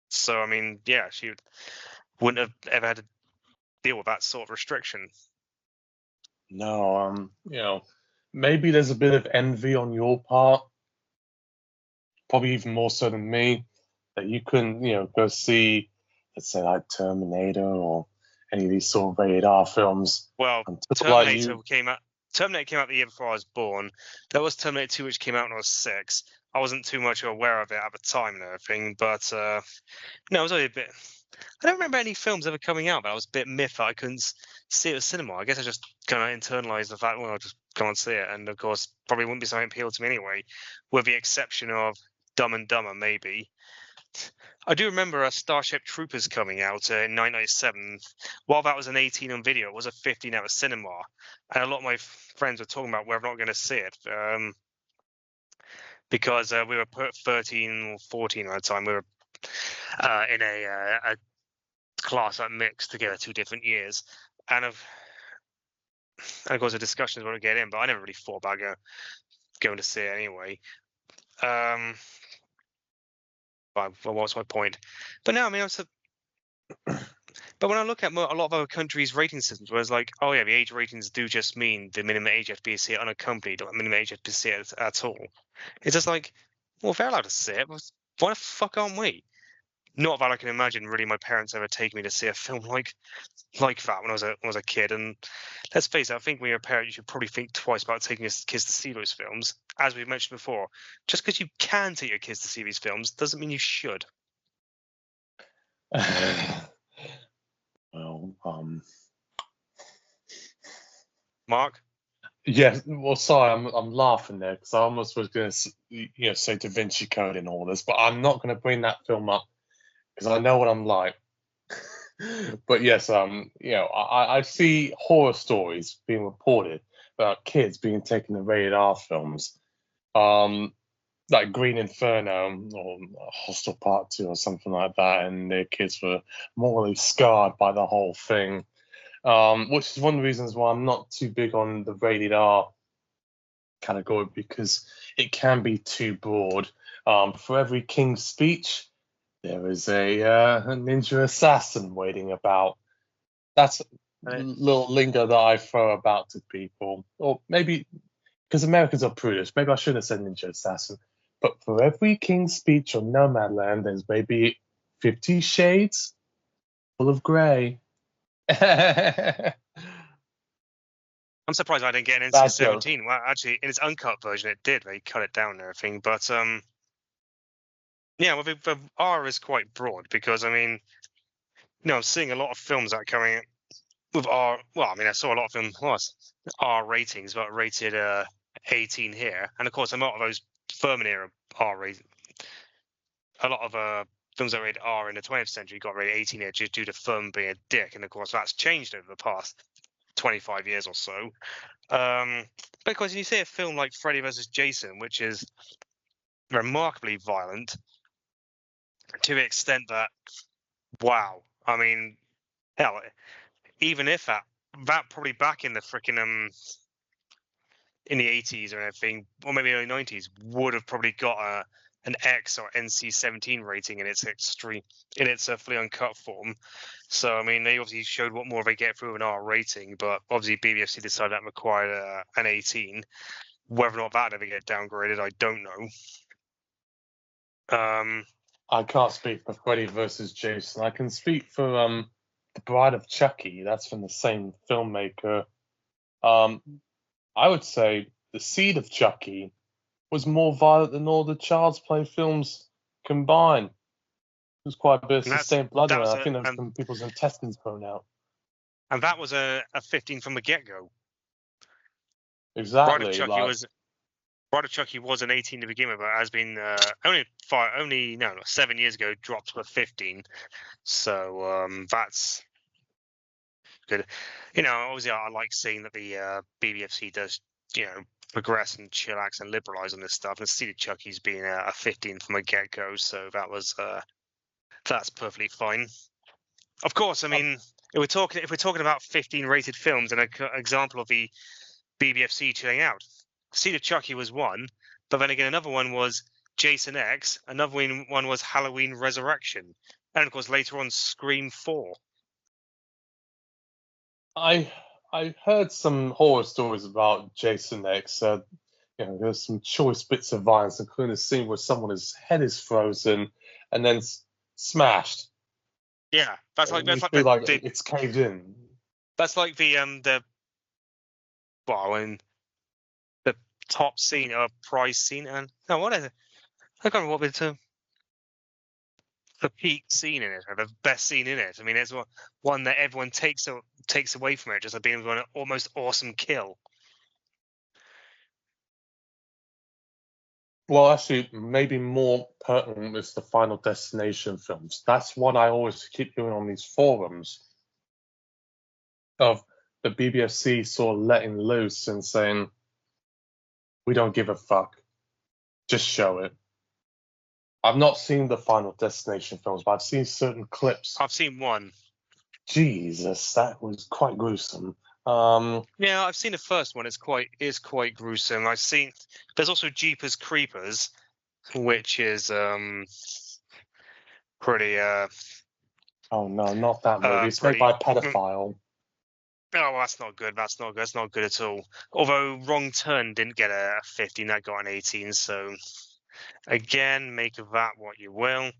So I mean, yeah, she wouldn't have ever had to deal with that sort of restriction. No, maybe there's a bit of envy on your part, probably even more so than me, that you couldn't, go see, let's say, like Terminator or any of these sort of rated R films Well, until like you. Terminator came out the year before I was born. There was Terminator 2, which came out when I was 6. I wasn't too much aware of it at the time and everything, but no, it was only a bit. I don't remember any films ever coming out, but I was a bit miffed that I couldn't see it at cinema. I guess I just kind of internalized the fact, well, I'll just go and see it. And of course, probably wouldn't be something appealed to me anyway, with the exception of Dumb and Dumber, maybe. I do remember Starship Troopers coming out in 1997. While that was an 18 on video, it was a 15 out of cinema. And a lot of my friends were talking about whether or not going to see it. Because we were 13 or 14 at the time. We were in a class that mixed together 2 different years. And of course, the discussions were to get in, but I never really thought about going to see it anyway. Well, what's my point? But no, I mean, but when I look at a lot of other countries' rating systems, where it's like, oh yeah, the age ratings do just mean the minimum age you have to be to see it unaccompanied, or minimum age you have to see it at all. It's just like, well, if they're allowed to see it, why the fuck aren't we? Not that I can imagine really my parents ever taking me to see a film like that when I was a kid. And let's face it, I think when you're a parent, you should probably think twice about taking your kids to see those films. As we've mentioned before, just because you can take your kids to see these films doesn't mean you should. Well, Mark? yeah. Well, sorry, I'm laughing there because I almost was going to, say Da Vinci Code and all this, but I'm not going to bring that film up because I know what I'm like. But yes, I see horror stories being reported about kids being taken to rated R films, like Green Inferno or Hostel Part 2 or something like that, and their kids were morally scarred by the whole thing, which is one of the reasons why I'm not too big on the rated R category because it can be too broad. For every king's speech, there is a ninja assassin waiting about. That's a little lingo that I throw about to people, or maybe because Americans are prudish. Maybe I shouldn't have said ninja assassin. But for every king's speech on Nomadland, there's maybe 50 shades full of grey. I'm surprised I didn't get an NC-17. Well, actually, in its uncut version, it did. They cut it down and everything. But yeah, well, the R is quite broad because I mean, I'm seeing a lot of films that are coming with R. Well, I mean, I saw a lot of them R ratings, but rated 18 here, and of course, a lot of those Furman era R rated. A lot of films that rated R in the 20th century got rated 18 here just due to Furman being a dick, and of course, that's changed over the past 25 years or so. Because when you see a film like Freddy vs. Jason, which is remarkably violent to the extent that, wow, I mean, hell, even if that probably back in the freaking in the 80s or anything, or maybe early 90s, would have probably got an X or NC-17 rating in its fully uncut form. So I mean, they obviously showed what more they get through an R rating, but obviously BBFC decided that required an 18. Whether or not that ever get downgraded, I don't know. I can't speak for Freddy versus Jason. I can speak for The Bride of Chucky. That's from the same filmmaker. I would say The Seed of Chucky was more violent than all the Child's Play films combined. It was quite a bit of sustained blood around. I think there was some people's intestines blown out. And that was a 15 from the get-go. Exactly. Bride of Chucky was an 18 to begin with, but has been only 7 years ago dropped to a 15. So that's good. Obviously I like seeing that the BBFC does progress and chillax and liberalize on this stuff. And Seed of Chucky's being a 15 from a get-go, so that was that's perfectly fine. Of course, I mean, if we're talking about 15 rated films and an example of the BBFC chilling out, Seed of Chucky was one, but then again another one was Jason X, another one was Halloween Resurrection, and of course later on Scream 4. I heard some horror stories about Jason X. There's some choice bits of violence, including a scene where someone's head is frozen and then smashed. Yeah, that's like You feel like it's caved in. That's like the top scene or prize scene, and no, what is it? I can't remember what the peak scene in it, or the best scene in it. I mean, it's one that everyone takes away from it, just like being an almost awesome kill. Well, actually, maybe more pertinent is the Final Destination films. That's what I always keep hearing on these forums of the BBFC sort of letting loose and saying, we don't give a fuck. Just show it. I've not seen the Final Destination films, but I've seen certain clips. I've seen one. Jesus, that was quite gruesome. Yeah, I've seen the first one. It's quite gruesome. There's also Jeepers Creepers, which is pretty oh no, not that movie. It's made by a pedophile. Oh, well, that's not good. That's not good at all. Although Wrong Turn didn't get a 15, that got an 18. So again, make of that what you will.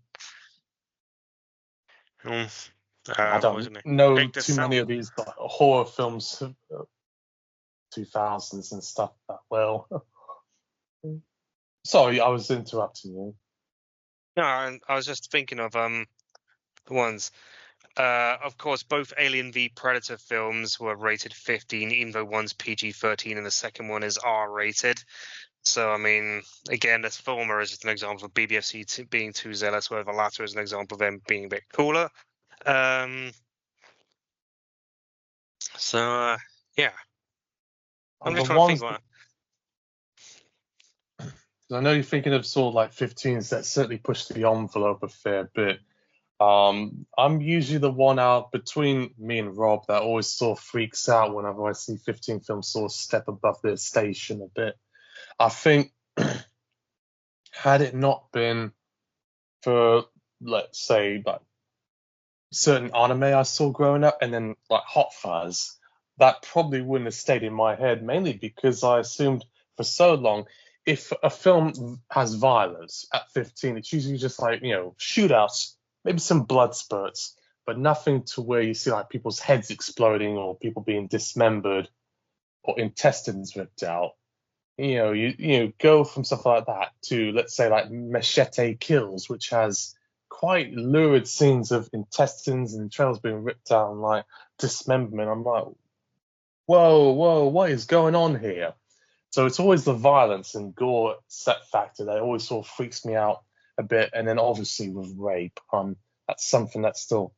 I don't know too many of these horror films, 2000s and stuff that well. Sorry, I was interrupting you. No, I was just thinking of the ones. Of course, both Alien v Predator films were rated 15, even though one's PG-13 and the second one is R-rated. So, I mean, again, this former is just an example of BBFC being too zealous, where the latter is an example of them being a bit cooler. Yeah. I'm just trying to think I know you're thinking of sort of like 15s that certainly push the envelope a fair bit. I'm usually the one out between me and Rob that always sort of freaks out whenever I see 15 films sort of step above their station a bit. I think had it not been for, let's say, like certain anime I saw growing up and then like Hot Fuzz, that probably wouldn't have stayed in my head, mainly because I assumed for so long if a film has violence at 15, it's usually just like, shootouts, maybe some blood spurts, but nothing to where you see like people's heads exploding or people being dismembered or intestines ripped out. You go from stuff like that to, let's say, like Machete Kills, which has quite lurid scenes of intestines and entrails being ripped out and like dismemberment. I'm like, whoa, what is going on here? So it's always the violence and gore set factor that always sort of freaks me out a bit. And then obviously with rape, that's something that still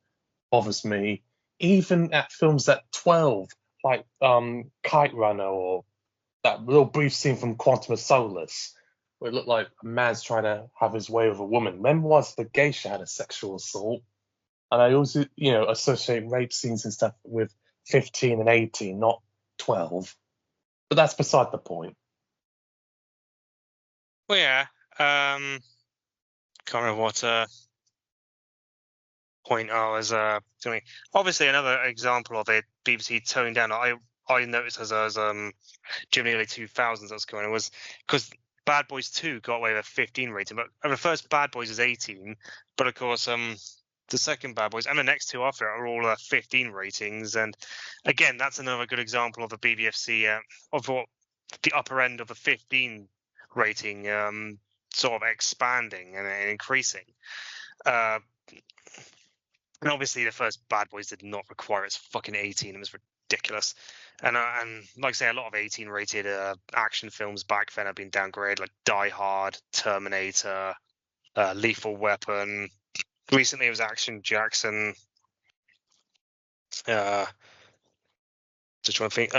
bothers me. Even at films at 12, like Kite Runner or that little brief scene from Quantum of Solace, where it looked like a man's trying to have his way with a woman. When was the geisha had a sexual assault? And I also, associate rape scenes and stuff with 15 and 18, not 12. But that's beside the point. Well, yeah. Can't remember what point I was doing. Obviously, another example of it, BBC toning down. I noticed as I was during the early 2000s, that's going on, was because Bad Boys 2 got away with a 15 rating, but the first Bad Boys is 18, but of course the second Bad Boys and the next two after it are all 15 ratings, and again that's another good example of the BBFC of what the upper end of the 15 rating sort of expanding and increasing. And obviously the first Bad Boys did not require its fucking 18. It was ridiculous. And like I say, a lot of 18 rated action films back then have been downgraded, like Die Hard, Terminator, Lethal Weapon. Recently it was Action Jackson. Just trying to think.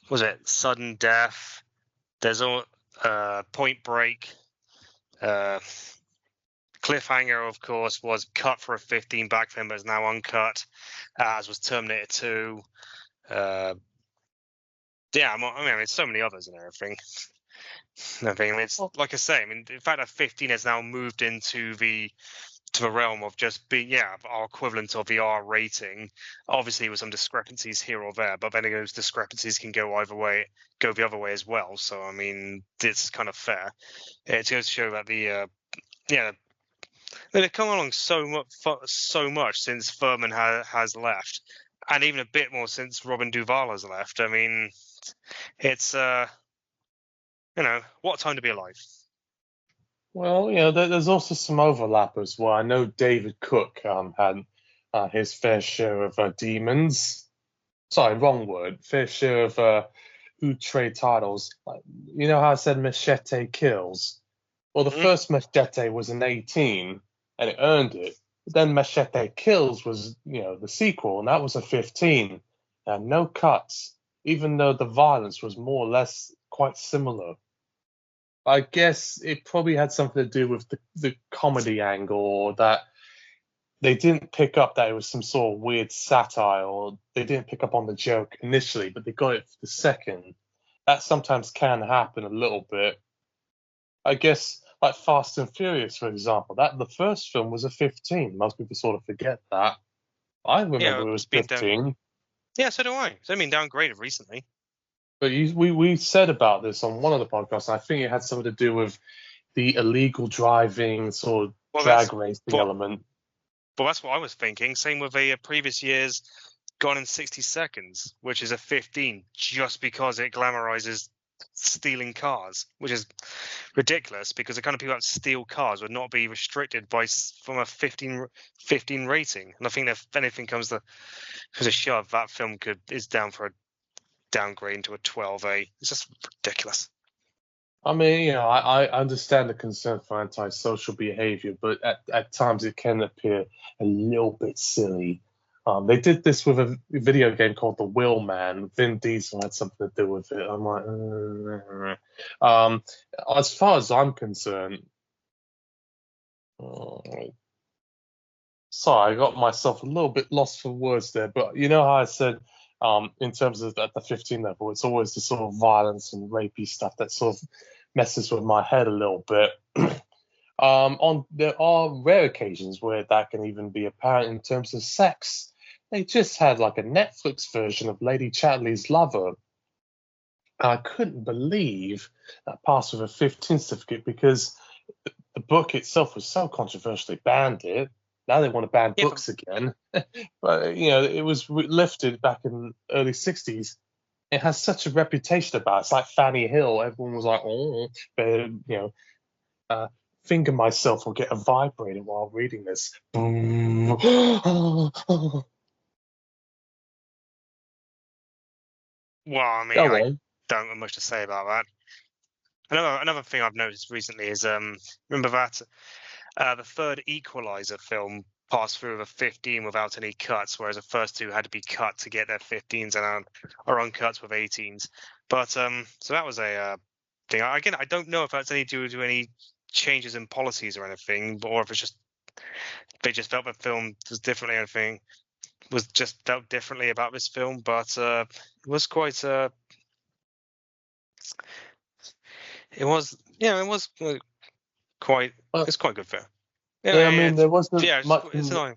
was it Sudden Death? There's all Point Break. Cliffhanger, of course, was cut for a 15 back then, but is now uncut, as was Terminator 2. Yeah, I mean, there's so many others and everything. I mean, it's like I say. I mean, in fact, that 15 has now moved into the realm of just being, our equivalent of the R rating. Obviously, with some discrepancies here or there, but then those discrepancies can go either way, go the other way as well. So, I mean, it's kind of fair. It goes to show that they've come along so much since Furman has left, and even a bit more since Robin Duvall has left. I mean, it's what a time to be alive. Well, there's also some overlap as well. I know David Cook had his fair share of demons. Sorry, wrong word. Fair share of outre titles. You know how I said Machete Kills? Well, the first Machete was an 18, and it earned it. But then Machete Kills was, the sequel, and that was a 15. And no cuts, even though the violence was more or less quite similar. I guess it probably had something to do with the comedy angle, or that they didn't pick up that it was some sort of weird satire, or they didn't pick up on the joke initially, but they got it for the second. That sometimes can happen a little bit. I guess, like Fast and Furious, for example, that the first film was a 15. Most people sort of forget that. I remember it was 15. Yeah, so do I. So I mean, downgraded recently. But we said about this on one of the podcasts. I think it had something to do with the illegal driving sort of drag racing element. Well, that's what I was thinking. Same with a previous year's Gone in 60 Seconds, which is a 15, just because it glamorizes stealing cars, which is ridiculous, because the kind of people that steal cars would not be restricted from a 15 rating. And I think that if anything comes to a shove, that film is down for a downgrade into a 12A. It's just ridiculous. I mean, I understand the concern for antisocial behavior, but at times it can appear a little bit silly. They did this with a video game called The Wheel Man. Vin Diesel had something to do with it. I'm like, as far as I'm concerned, sorry, I got myself a little bit lost for words there. But you know how I said, in terms of at the 15 level, it's always the sort of violence and rapey stuff that sort of messes with my head a little bit. There are rare occasions where that can even be apparent in terms of sex. They just had like a Netflix version of Lady Chatterley's Lover. I couldn't believe that passed with a 15 certificate, because the book itself was so controversially banned it. Now they want to ban books again. But, it was lifted back in the early 60s. It has such a reputation about it. It's like Fanny Hill. Everyone was like, oh, but, finger myself or get a vibrator while reading this. Well, I mean, I don't have much to say about that. Another thing I've noticed recently is, remember that the third Equalizer film passed through with a 15 without any cuts, whereas the first two had to be cut to get their 15s and are uncut with 18s. But so that was a thing. Again, I don't know if that's any due to any changes in policies or anything, or if it's just they just felt the film was differently. Anything was just felt differently about this film, but it was quite. It was quite. It's quite good film. Yeah, I mean, there wasn't much. It's annoying.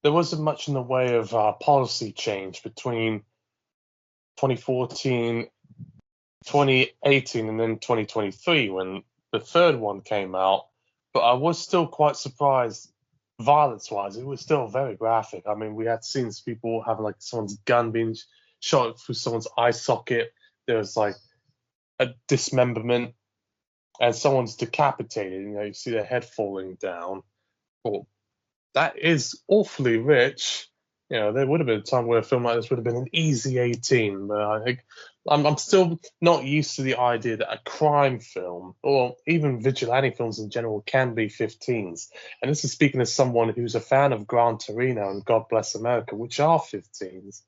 There wasn't much in the way of policy change between 2014, 2018, and then 2023 when the third one came out. But I was still quite surprised, violence-wise. It was still very graphic. I mean, we had scenes of people having like someone's gun being shot through someone's eye socket. There was like a dismemberment, and someone's decapitated. You see their head falling down. Well, that is awfully rich. There would have been a time where a film like this would have been an easy 18, but I think I'm still not used to the idea that a crime film, or even vigilante films in general, can be 15s. And this is speaking as someone who's a fan of Gran Torino and God Bless America, which are 15s.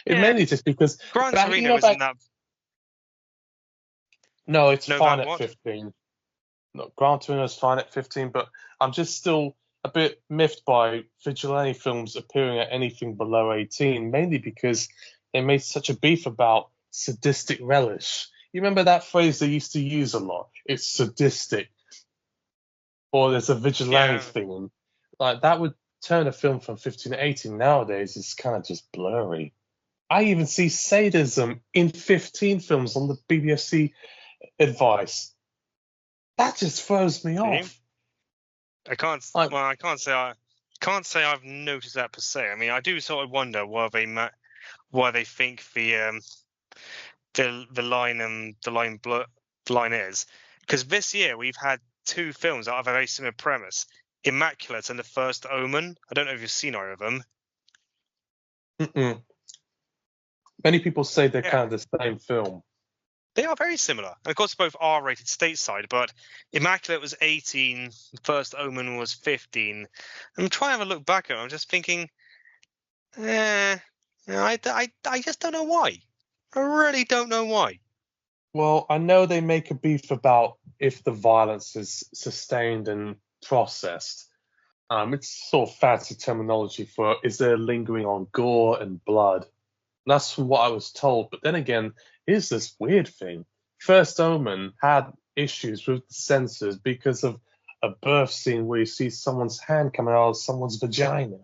It Yeah, mainly just because, Gran back, Torino isn't back. that. No, it's No, fine that at what? 15. No, Gran Torino's fine at 15, but I'm just still a bit miffed by vigilante films appearing at anything below 18, mainly because they made such a beef about sadistic relish. You remember that phrase they used to use a lot? It's sadistic, or there's a vigilante Yeah, theme. Like that would turn a film from 15 to 18 nowadays is kind of just blurry. I even see sadism in 15 films on the BBFC advice. That just throws me see, off. I can't. Like, Well, I can't say I've noticed that per se. I mean, I do sort of wonder why they think the line is, because this year we've had two films that have a very similar premise: Immaculate and The First Omen. I don't know if you've seen either of them. mm-mm. Many people say they're Yeah, kind of the same film. they are very similar. And of course, both R-rated stateside, but Immaculate was 18, First Omen was 15. I'm trying to have a look back at it. I'm just thinking, I just don't know why. I really don't know why. Well, I know they make a beef about if the violence is sustained and processed. It's sort of fancy terminology for is there lingering on gore and blood? And that's from what I was told. But then again, here's this weird thing. First Omen had issues with the censors because of a birth scene where you see someone's hand coming out of someone's vagina.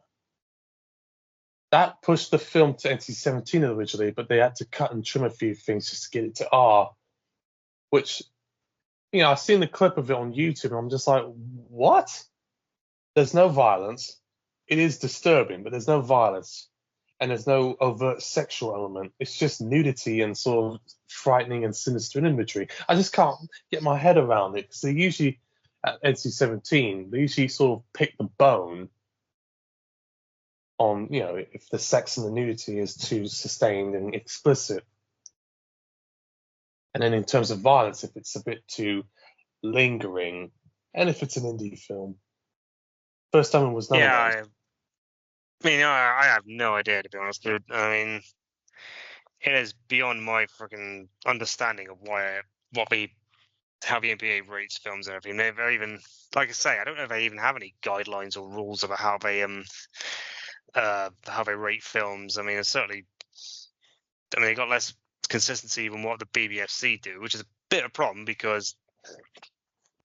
That pushed the film to NC-17 originally, but they had to cut and trim a few things just to get it to R, which, I've seen the clip of it on YouTube and I'm just like, what? There's no violence. It is disturbing, but there's no violence and there's no overt sexual element. It's just nudity and sort of frightening and sinister imagery. I just can't get my head around it because they usually, at NC-17, they usually sort of pick the bone on, if the sex and the nudity is too sustained and explicit. And then in terms of violence, if it's a bit too lingering, and if it's an indie film. First Time was none of those. Yeah, I mean, I have no idea, to be honest, dude. I mean, it is beyond my freaking understanding of how the MPA rates films and everything. They're even, like I say, I don't know if they even have any guidelines or rules about how they rate films. I mean, they got less consistency than what the BBFC do, which is a bit of a problem because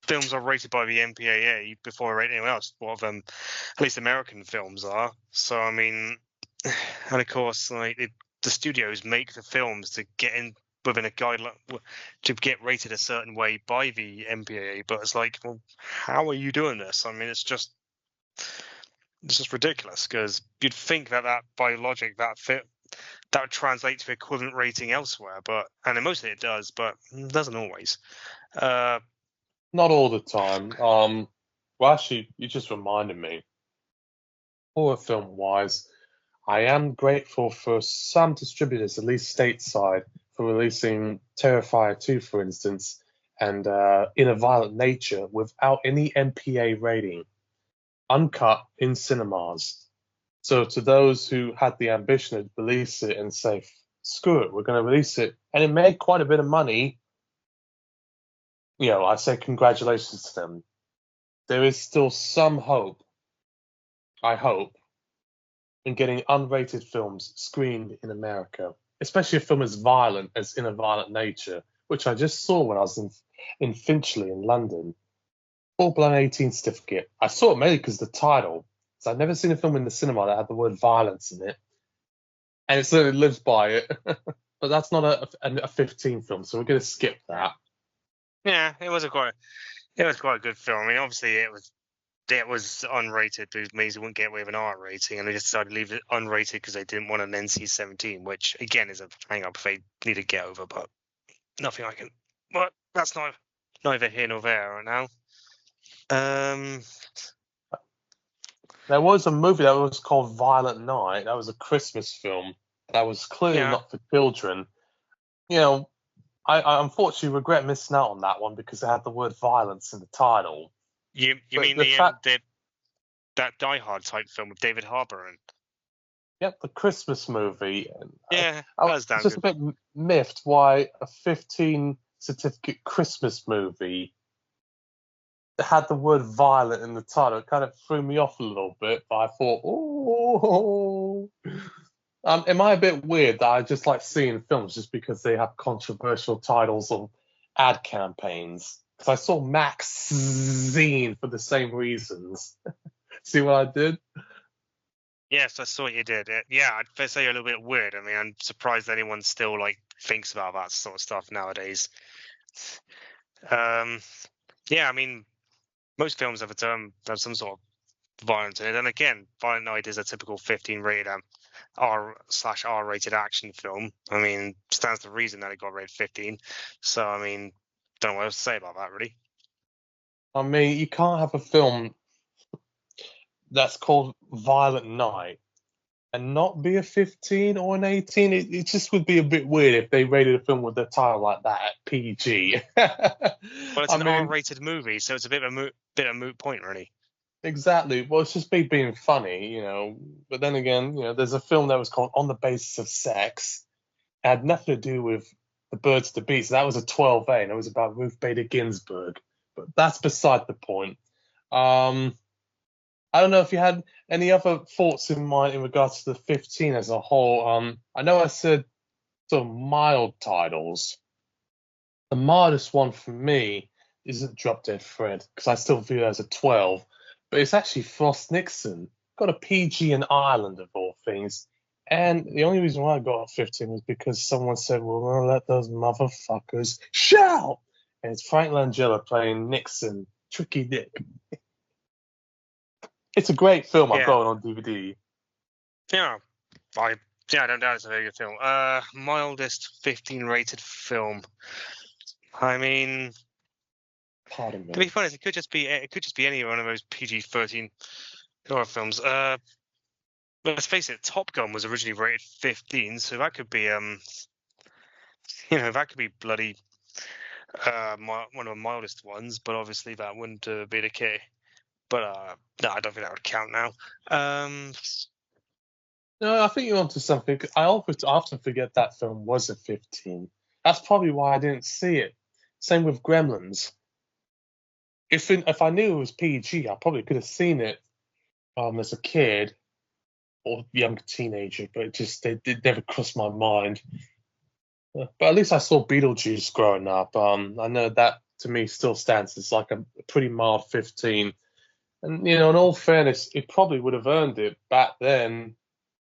films are rated by the MPAA before I rate anyone else. What of them, at least American films are. So I mean, and of course, like the studios make the films to get in within a guideline to get rated a certain way by the MPAA. But it's like, well, how are you doing this? I mean, it's just ridiculous because you'd think that by logic that would translate to equivalent rating elsewhere, and mostly it does, but it doesn't always. Not all the time. Well, actually, you just reminded me. Horror film wise, I am grateful for some distributors, at least stateside, for releasing Terrifier 2, for instance, and In a Violent Nature without any MPA rating, uncut in cinemas. So to those who had the ambition to release it and say, screw it, we're going to release it, and it made quite a bit of money, I say congratulations to them. There is still some hope, I hope, in getting unrated films screened in America, especially a film as violent as In a Violent Nature, which I just saw when I was in Finchley in London. Full-blown 18 certificate. I saw it mainly because the title. So I've never seen a film in the cinema that had the word violence in it. And it certainly lives by it. But that's not a 15 film, so we're going to skip that. Yeah, it was quite a good film. I mean, obviously it was unrated, but it means it wouldn't get away with an R rating, and they just decided to leave it unrated because they didn't want an NC-17, which again is a hang up they need to get over, but nothing I can. But that's neither here nor there right now. There was a movie that was called Violent Night. That was a Christmas film. That was clearly Yeah. not for children. I unfortunately regret missing out on that one because it had the word violence in the title. You But mean the fact, that Die Hard type film with David Harbour in? Yep, the Christmas movie. And Yeah, I that was was damn just a good. bit miffed why a 15 certificate Christmas movie had the word violent in the title. It kind of threw me off a little bit, but I thought, oh, am I a bit weird that I just like seeing films just because they have controversial titles or ad campaigns? Because I saw Max Zine for the same reasons. See what I did? Yes, I saw what you did. Yeah, I'd first say you're a little bit weird. I mean, I'm surprised anyone still like thinks about that sort of stuff nowadays. Um, yeah, I mean, most films have a term have some sort of violence in it, and again, Violent Night is a typical 15 rated R/R rated action film. I mean, stands to reason that it got rated 15. So, I mean, don't know what else to say about that, really. I mean, you can't have a film that's called Violent Night and not be a 15 or an 18. It just would be a bit weird if they rated a film with a title like that at PG. Well, it's I an mean, R-rated movie, so it's a bit of a moot point, really. exactly. Well, it's just me being funny, But then again, there's a film that was called On the Basis of Sex. It had nothing to do with the birds, the bees. That was a 12A, and it was about Ruth Bader Ginsburg. But that's beside the point. Um, I don't know if you had any other thoughts in mind in regards to the 15 as a whole. I know I said sort of mild titles. The mildest one for me isn't Drop Dead Fred because I still view it as a 12, but it's actually Frost Nixon. Got a PG in Ireland of all things. And the only reason why I got a 15 was because someone said, "Well, we're gonna let those motherfuckers shout." And it's Frank Langella playing Nixon, Tricky Dick. It's a great film. I've Yeah, got it on DVD. yeah, I yeah, I don't doubt it's a very good film. Mildest 15 rated film. I mean, Pardon to be me. honest, it could just be any one of those PG-13 horror films. Let's face it, Top Gun was originally rated 15, so that could be that could be bloody one of the mildest ones, but obviously that wouldn't be the case. But no, I don't think that would count now. Um, No, I think you're onto something. I often forget that film was a 15. That's probably why I didn't see it. Same with Gremlins. If I knew it was PG, I probably could have seen it as a kid or young teenager, but it never crossed my mind. But at least I saw Beetlejuice growing up. I know that to me still stands as like a pretty mild 15. And in all fairness, it probably would have earned it back then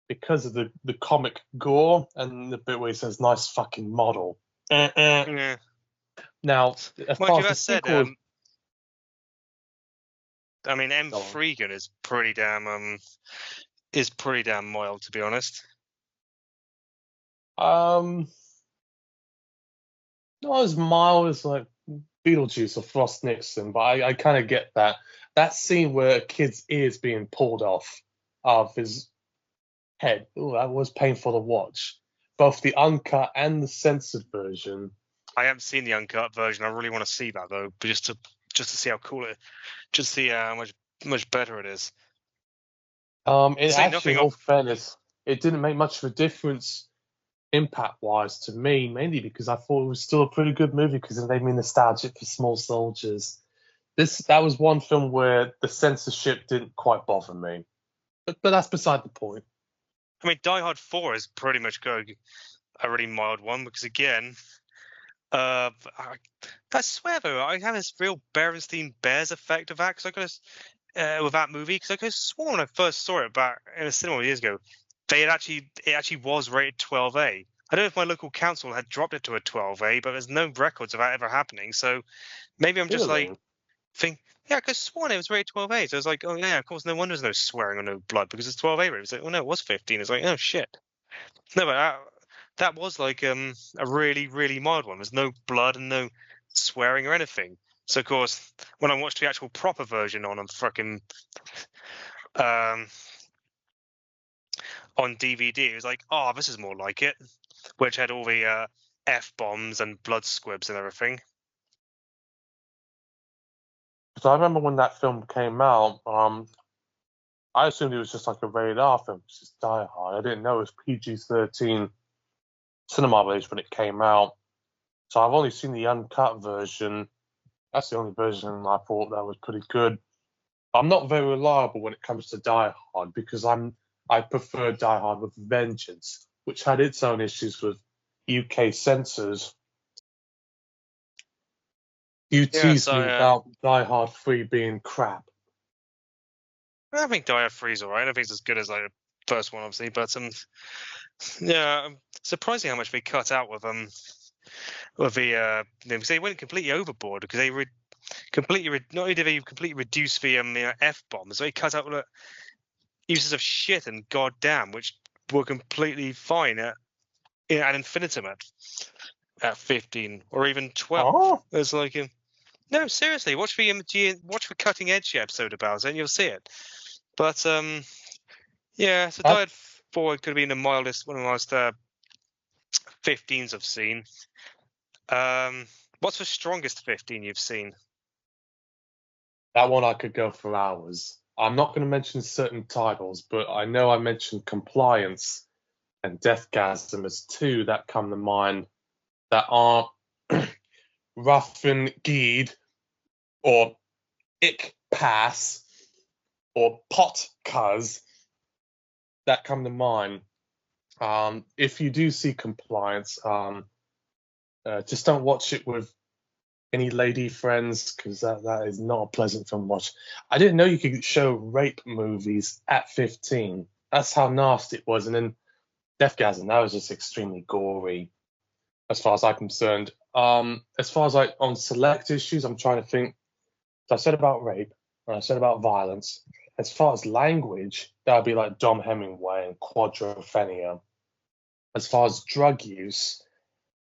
because of the comic gore and the bit where he says "nice fucking model." yeah. Now, as Mind far you, as the that said, sequel is I mean, M. going, Freegan is pretty damn mild, to be honest. um, not as mild as like Beetlejuice or Frost Nixon, but I kind of get that scene where a kid's ears being pulled off of his head. Ooh, that was painful to watch. Both the uncut and the censored version. I haven't seen the uncut version. I really want to see that though, but just to see how cool it, just see how much better it is. It Say actually, nothing in of all fairness, it didn't make much of a difference impact wise to me, mainly because I thought it was still a pretty good movie because it made me nostalgic for Small Soldiers. That was one film where the censorship didn't quite bother me, but that's beside the point. I mean, Die Hard 4 is pretty much a really mild one because again, I swear though, I have this real Berenstein Bears effect of that because I could with that movie because I could have sworn when I first saw it back in the cinema years ago, it actually was rated 12A. I don't know if my local council had dropped it to a 12A, but there's no records of that ever happening. So maybe I'm just like Really? yeah, I could have sworn it was rated 12A. So I was like, oh yeah, of course, no wonder there's no swearing or no blood because it's 12A rated. It's like, oh no, it was 15. It's like, oh shit. No, but that was like a really really mild one. There's no blood and no swearing or anything. So of course, when I watched the actual proper version on fucking um on DVD, it was like, oh, this is more like it, which had all the f bombs and blood squibs and everything. Because I remember when that film came out, I assumed it was just like a rated R film, which is Die Hard. I didn't know it was PG-13 cinema release when it came out. So I've only seen the uncut version. That's the only version I thought that was pretty good. I'm not very reliable when it comes to Die Hard because I prefer Die Hard with Vengeance, which had its own issues with UK censors. You Yeah, teased so me about Die Hard 3 being crap. I think Die Hard 3 is alright. I don't think it's as good as like the first one, obviously, but yeah, surprising how much they cut out with the because they went completely overboard because they completely not only did they completely reduce the F bombs, they cut out the uses of shit and goddamn, which were completely fine at infinitum at 15 or even 12. Oh, It's like no, seriously, watch the Cutting Edge episode about it, and you'll see it. But yeah, so Die Hard 4 could have been the mildest, one of the most 15s I've seen. What's the strongest 15 you've seen? that one I could go for hours. I'm not going to mention certain titles, but I know I mentioned Compliance and Deathgasm as two that come to mind that are Ruffin Geed or Ick Pass or Pot Cuz that come to mind. If you do see Compliance, just don't watch it with any lady friends because that is not a pleasant film to watch. I didn't know you could show rape movies at 15. That's how nasty it was. And then Deathgasm, that was just extremely gory as far as I'm concerned. As far as like on select issues, I'm trying to think. So I said about rape, and I said about violence. As far as language, that would be like Dom Hemingway and Quadrophenia. As far as drug use,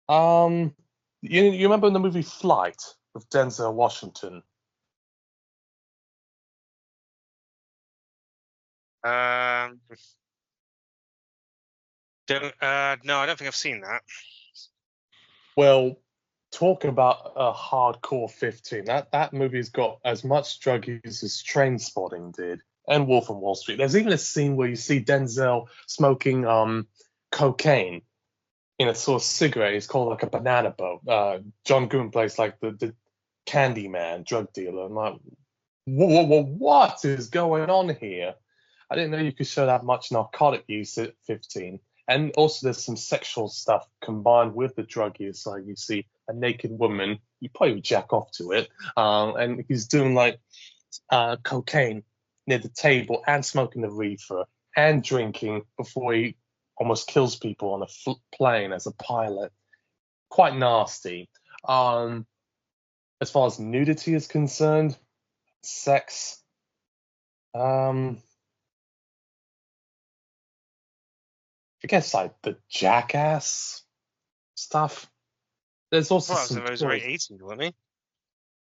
you remember in the movie Flight with Denzel Washington? Um, no, I don't think I've seen that. Well, talk about a hardcore 15. That movie's got as much drug use as Trainspotting did and Wolf on Wall Street. There's even a scene where you see Denzel smoking cocaine in a sort of cigarette. It's called like a banana boat. John Goodman plays like the candy man, drug dealer. I'm like, what is going on here? I didn't know you could show that much narcotic use at 15. And also, there's some sexual stuff combined with the drug use. Like you see a naked woman, you probably would jack off to it, and he's doing like cocaine near the table and smoking the reefer and drinking before he almost kills people on a plane as a pilot. Quite nasty. As far as nudity is concerned, sex. I guess like the Jackass stuff. There's also Well, some those were 18, weren't they?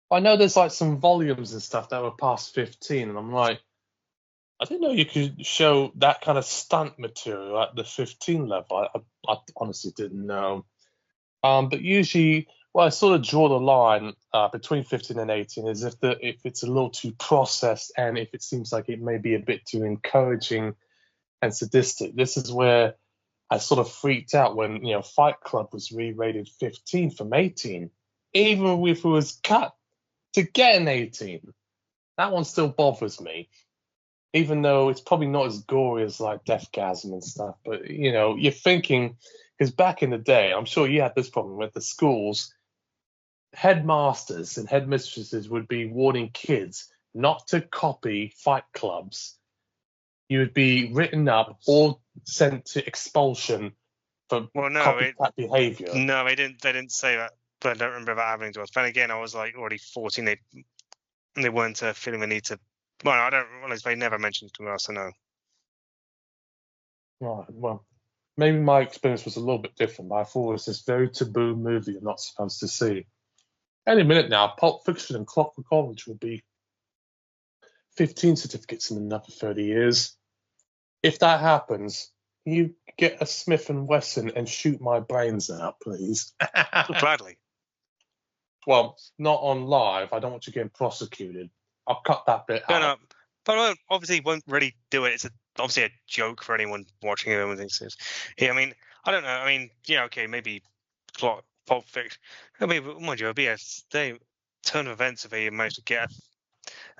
I know there's like some volumes and stuff that were past 15, and I'm like, I didn't know you could show that kind of stunt material at the 15 level. I honestly didn't know. But usually, well, I sort of draw the line between 15 and 18 is if it's a little too processed and if it seems like it may be a bit too encouraging and sadistic. This is where I sort of freaked out when Fight Club was re-rated 15 from 18, even if it was cut to get an 18. That one still bothers me, even though it's probably not as gory as like Deathgasm and stuff. But you're thinking because back in the day, I'm sure you had this problem with the schools. Headmasters and headmistresses would be warning kids not to copy Fight Clubs. You would be written up or sent to expulsion for copycat behavior. No, they didn't say that. But I don't remember that happening to us. But again, I was like already 14. They weren't feeling the need to. Well, I don't realize they never mentioned to us. I know. Right. Well, maybe my experience was a little bit different, but I thought it was this very taboo movie you're not supposed to see. Any minute now, Pulp Fiction and Clockwork Orange will be 15 certificates in another 30 years. If that happens, you get a Smith & Wesson and shoot my brains out, please. Gladly. Well, not on live. I don't want you getting prosecuted. I'll cut that bit out. But obviously won't really do it. It's obviously a joke for anyone watching it and thinks it's. Yeah, I mean, I don't know. I mean, yeah, okay, maybe plot Pulp Fiction. I mean, mind you, it'll be a turn of events if they manage to get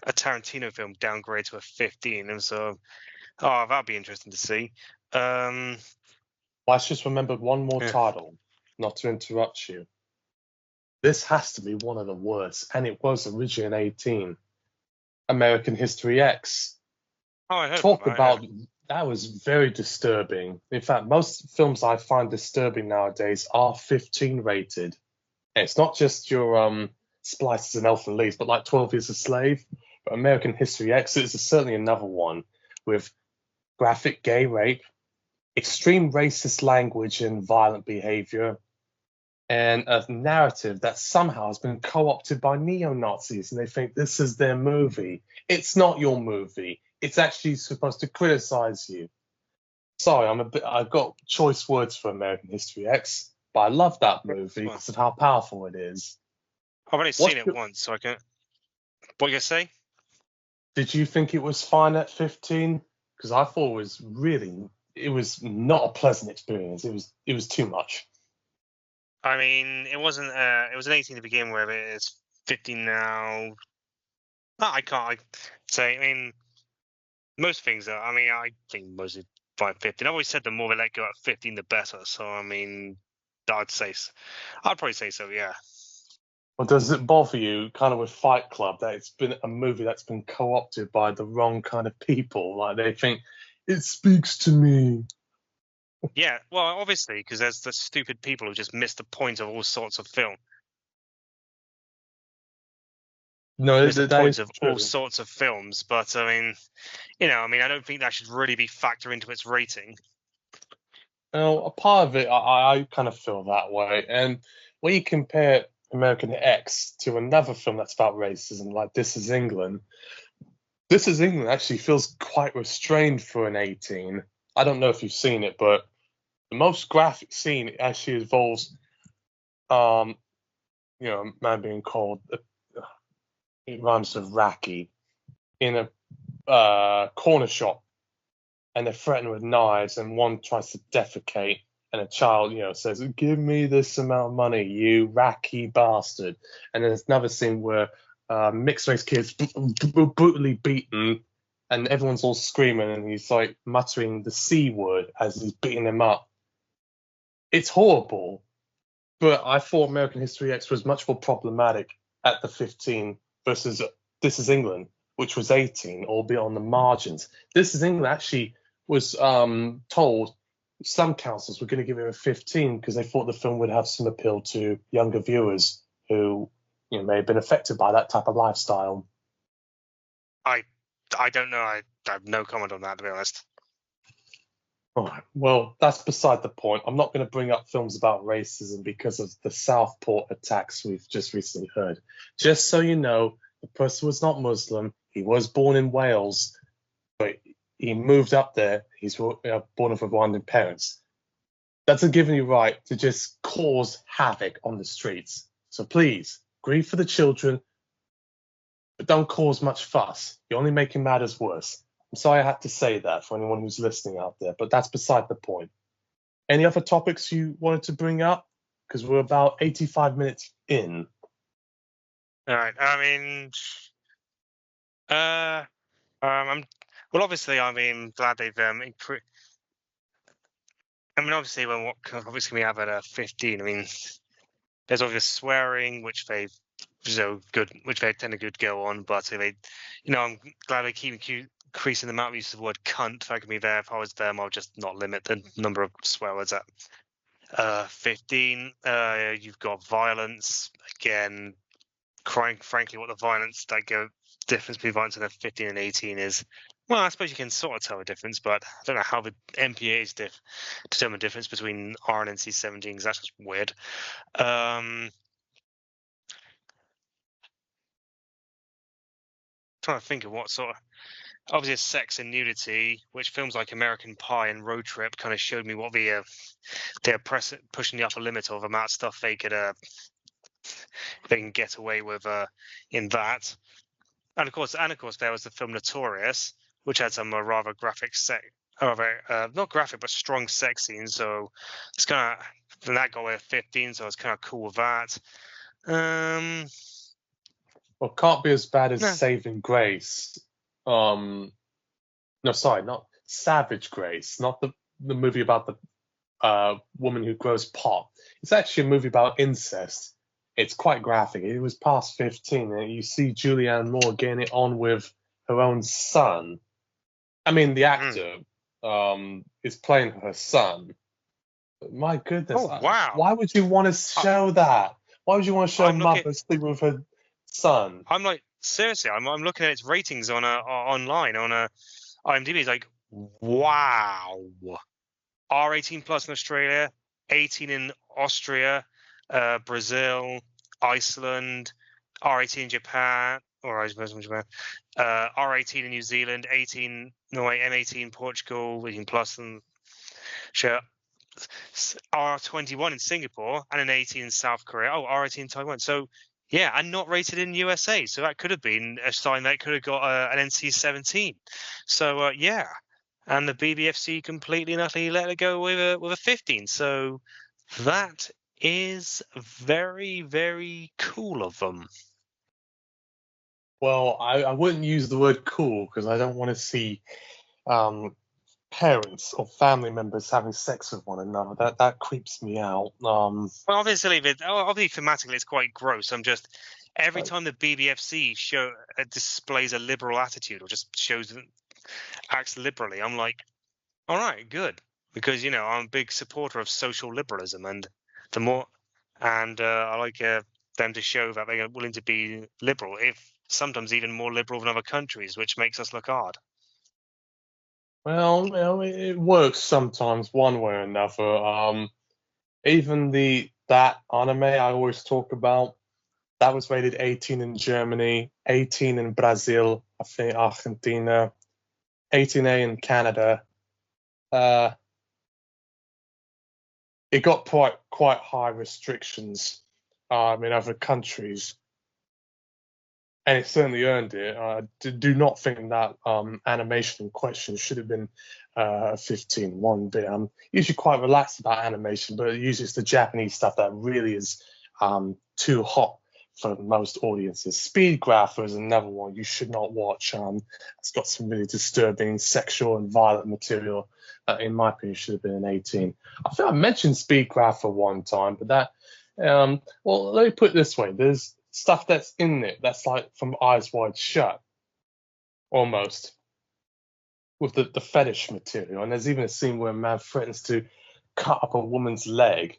a Tarantino film downgrade to a 15, and so that'd be interesting to see. Let's just remember one more Yeah. title, not to interrupt you. This has to be one of the worst, and it was originally an 18. American History X. Oh, I heard Talk about about that was very disturbing. In fact, most films I find disturbing nowadays are 15 rated. And it's not just your Splices and Elfin Leaves, but like 12 Years a Slave. But American History X is certainly another one with graphic gay rape, extreme racist language and violent behavior, and a narrative that somehow has been co-opted by neo-Nazis, and they think this is their movie. It's not your movie. It's actually supposed to criticize you. Sorry, I've got choice words for American History X, but I love that movie Well, because of how powerful it is. I've only What's seen it your- once, so I can't. What you gonna say? Did you think it was fine at 15? Because I thought it was not a pleasant experience. It was too much. I mean, it wasn't. It was an 18 to begin with. It's 15 now. No, I can't say. I mean, most things are. I mean, I think mostly by 15. I've always said the more they let go at 15, the better. So I mean, I'd probably say so. Yeah. Or does it bother you, kind of with Fight Club, that it's been a movie that's been co-opted by the wrong kind of people? Like they think it speaks to me. Yeah. Well, obviously, because there's the stupid people who just miss the point of all sorts of film. No, Miss the that point is of all true. sorts of films. But I mean, I mean, I don't think that should really be factored into its rating. Now, a part of it, I kind of feel that way. And when you compare American X to another film that's about racism, like This Is England actually feels quite restrained for an 18. I don't know if you've seen it, but the most graphic scene actually involves, um, a man being called, it rhymes with Raki, in a corner shop, and they're threatened with knives, and one tries to defecate, and a child, says, "Give me this amount of money, you racky bastard." And there's another scene where mixed race kids brutally beaten, and everyone's all screaming, and he's like muttering the C word as he's beating them up. It's horrible, but I thought American History X was much more problematic at the 15 versus This Is England, which was 18, albeit on the margins. This Is England actually was told some councils were going to give it a 15 because they thought the film would have some appeal to younger viewers who may have been affected by that type of lifestyle. I don't know. I have no comment on that, to be honest. All right. Well, that's beside the point. I'm not going to bring up films about racism because of the Southport attacks we've just recently heard. Just so you know, the person was not Muslim. He was born in Wales, but he moved up there. He's born of Rwandan parents. That's a given you right to just cause havoc on the streets. So please, grieve for the children, but don't cause much fuss. You're only making matters worse. I'm sorry I had to say that for anyone who's listening out there, but that's beside the point. Any other topics you wanted to bring up? Because we're about 85 minutes in. All right. I mean, I'm well. Obviously, I mean, glad they've I mean, obviously, obviously we have at a 15. I mean, there's obviously swearing, which they which they tend to good go on. But they, I'm glad they keep increasing the amount of use of the word cunt. That can be there. If I was them, I'll just not limit the number of swear words at 15. You've got violence again. Frankly, what the violence difference between violence in a 15 and 18 is. Well, I suppose you can sort of tell the difference, but I don't know how the MPAAs determine the difference between R and NC-17 because that's just weird. Trying to think of what sort of obviously sex and nudity, which films like American Pie and Road Trip kind of showed me what they're pushing the upper limit of amount of stuff they can get away with in that. And of course, there was the film Notorious, which had some rather graphic not graphic, but strong sex scenes. So it's kind of, and that got away with 15, so it's kind of cool with that. Well, can't be as bad as No. Saving Grace. No, sorry, not Savage Grace, not the movie about the woman who grows pot. It's actually a movie about incest. It's quite graphic. It was past 15, and you see Julianne Moore getting it on with her own son. I mean, the actor is playing her son. But my goodness, Oh wow! why would you want to show that? Why would you want to show a I'm looking. mother sleeping with her son? I'm like seriously. I'm looking at its ratings on online on IMDb. It's like wow. R18 plus in Australia, 18 in Austria, Brazil, Iceland, R18 in Japan, or I suppose in Japan, R18 in New Zealand, 18, no wait, M18 Portugal, 18 plus and sure, R21 in Singapore, and an 18 in South Korea. Oh, R18 in Taiwan. So yeah, and not rated in USA. So that could have been a sign that could have got an NC-17. So yeah, and the BBFC completely and utterly let it go with a 15. So that is very, very cool of them. Well, I wouldn't use the word cool because I don't want to see parents or family members having sex with one another. That creeps me out. Well, obviously thematically it's quite gross. I'm just every Uh, time the BBFC displays a liberal attitude or just acts liberally, I'm like, all right, good, because I'm a big supporter of social liberalism, and the more, and I like them to show that they are willing to be liberal, if sometimes even more liberal than other countries, which makes us look hard. well, it works sometimes one way or another. Even that anime I always talk about, that was rated 18 in Germany, 18 in Brazil, I think Argentina, 18A in Canada. Uh, it got quite high restrictions in other countries, and it certainly earned it. I do not think that animation in question should have been 15 one bit. I'm usually quite relaxed about animation, but usually it's the Japanese stuff that really is too hot for most audiences. Speed Grapher is another one you should not watch. It's got some really disturbing sexual and violent material. In my opinion, should have been an 18. I think I mentioned Speed Grapher one time, but that, well, let me put it this way: there's stuff that's in it that's like from Eyes Wide Shut, almost, with the fetish material. And there's even a scene where a man threatens to cut up a woman's leg,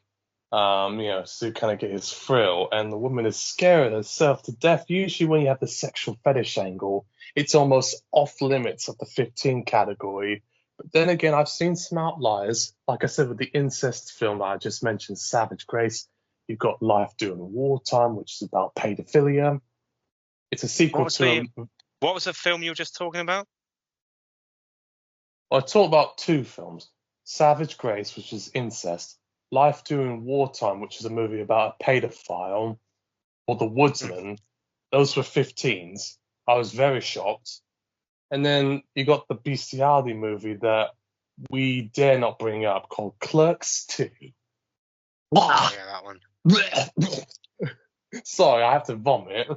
to kind of get his thrill. And the woman is scaring herself to death. Usually, when you have the sexual fetish angle, it's almost off limits of the 15 category. But then again, I've seen some outliers. Like I said, with the incest film that I just mentioned, Savage Grace, you've got Life During Wartime, which is about pedophilia. It's a sequel to What was the film you were just talking about? I talked about two films: Savage Grace, which is incest; Life During Wartime, which is a movie about a paedophile; or The Woodsman. Those were 15s. I was very shocked. And then you got the bestiality movie that we dare not bring up called Clerks 2. Oh yeah, that one. Sorry, I have to vomit.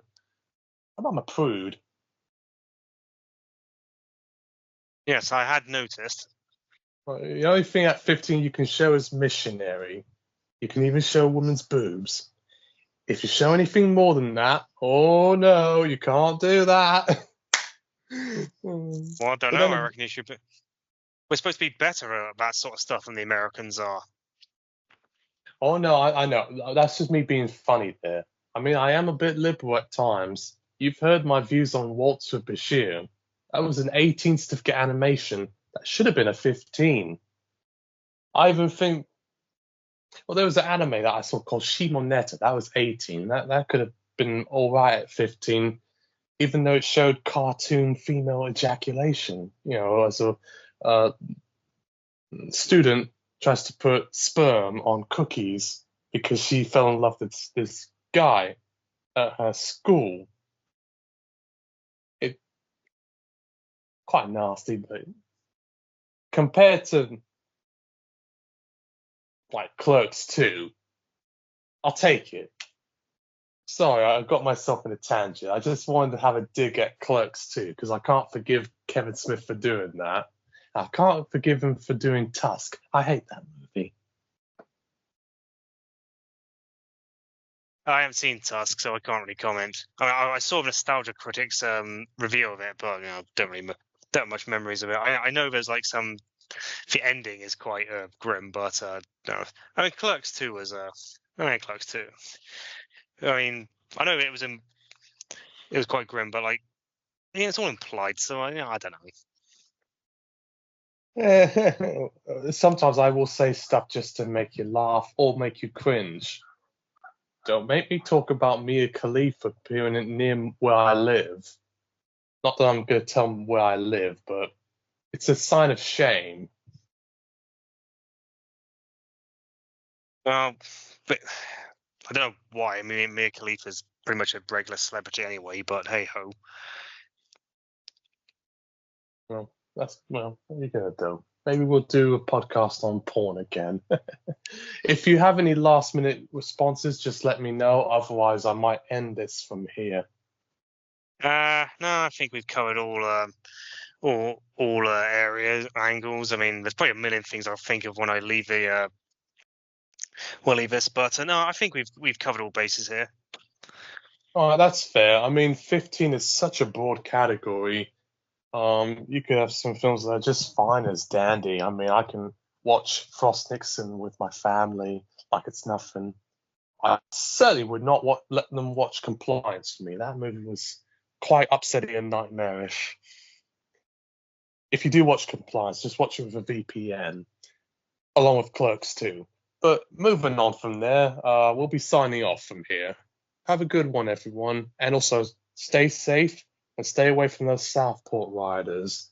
I'm a prude. Yes, I had noticed. The only thing at 15 you can show is missionary. You can even show a woman's boobs. If you show anything more than that, oh no, you can't do that. Well, I don't know. I reckon you should be. We're supposed to be better at that sort of stuff than the Americans are. Oh no, I know. That's just me being funny there. I mean, I am a bit liberal at times. You've heard my views on Waltz with Bashir. That was an 18 certificate animation. That should have been a 15. I even think, well, there was an anime that I saw called Shimoneta. That was 18. That could have been all right at 15, even though it showed cartoon female ejaculation. As a student tries to put sperm on cookies because she fell in love with this guy at her school. quite nasty, but compared to like Clerks 2, I'll take it. Sorry, I got myself in a tangent. I just wanted to have a dig at Clerks 2 because I can't forgive Kevin Smith for doing that. I can't forgive him for doing Tusk. I hate that movie. I haven't seen Tusk, so I can't really comment. I saw Nostalgia Critics review of it, but don't much memories of it. I know there's like some. The ending is quite grim, but no. I mean, Clerks 2 was Clerks 2. I mean, I know it was quite grim, but like, yeah, it's all implied. So I don't know. Sometimes I will say stuff just to make you laugh or make you cringe. Don't make me talk about Mia Khalifa appearing near where I live. Not that I'm going to tell them where I live, but it's a sign of shame. Well, but I don't know why. I mean, Mia Khalifa's pretty much a regular celebrity anyway. But hey ho. Well, what are you going to do? Maybe we'll do a podcast on porn again. If you have any last minute responses, just let me know. Otherwise, I might end this from here. No, I think we've covered all areas, angles. I mean, there's probably a million things I'll think of when I leave this. But no, I think we've covered all bases here. All right, that's fair. I mean, 15 is such a broad category. You could have some films that are just fine as dandy. I mean, I can watch Frost Nixon with my family like it's nothing. I certainly would not let them watch Compliance for me. That movie was quite upsetting and nightmarish. If you do watch Compliance, just watch it with a VPN, along with Clerks 2. But moving on from there, we'll be signing off from here. Have a good one, everyone. And also, stay safe and stay away from those Southport rioters.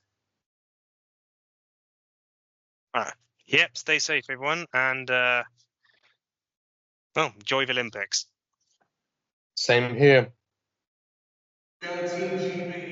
Yep, stay safe, everyone, and enjoy the Olympics. Same here. Go Team GB.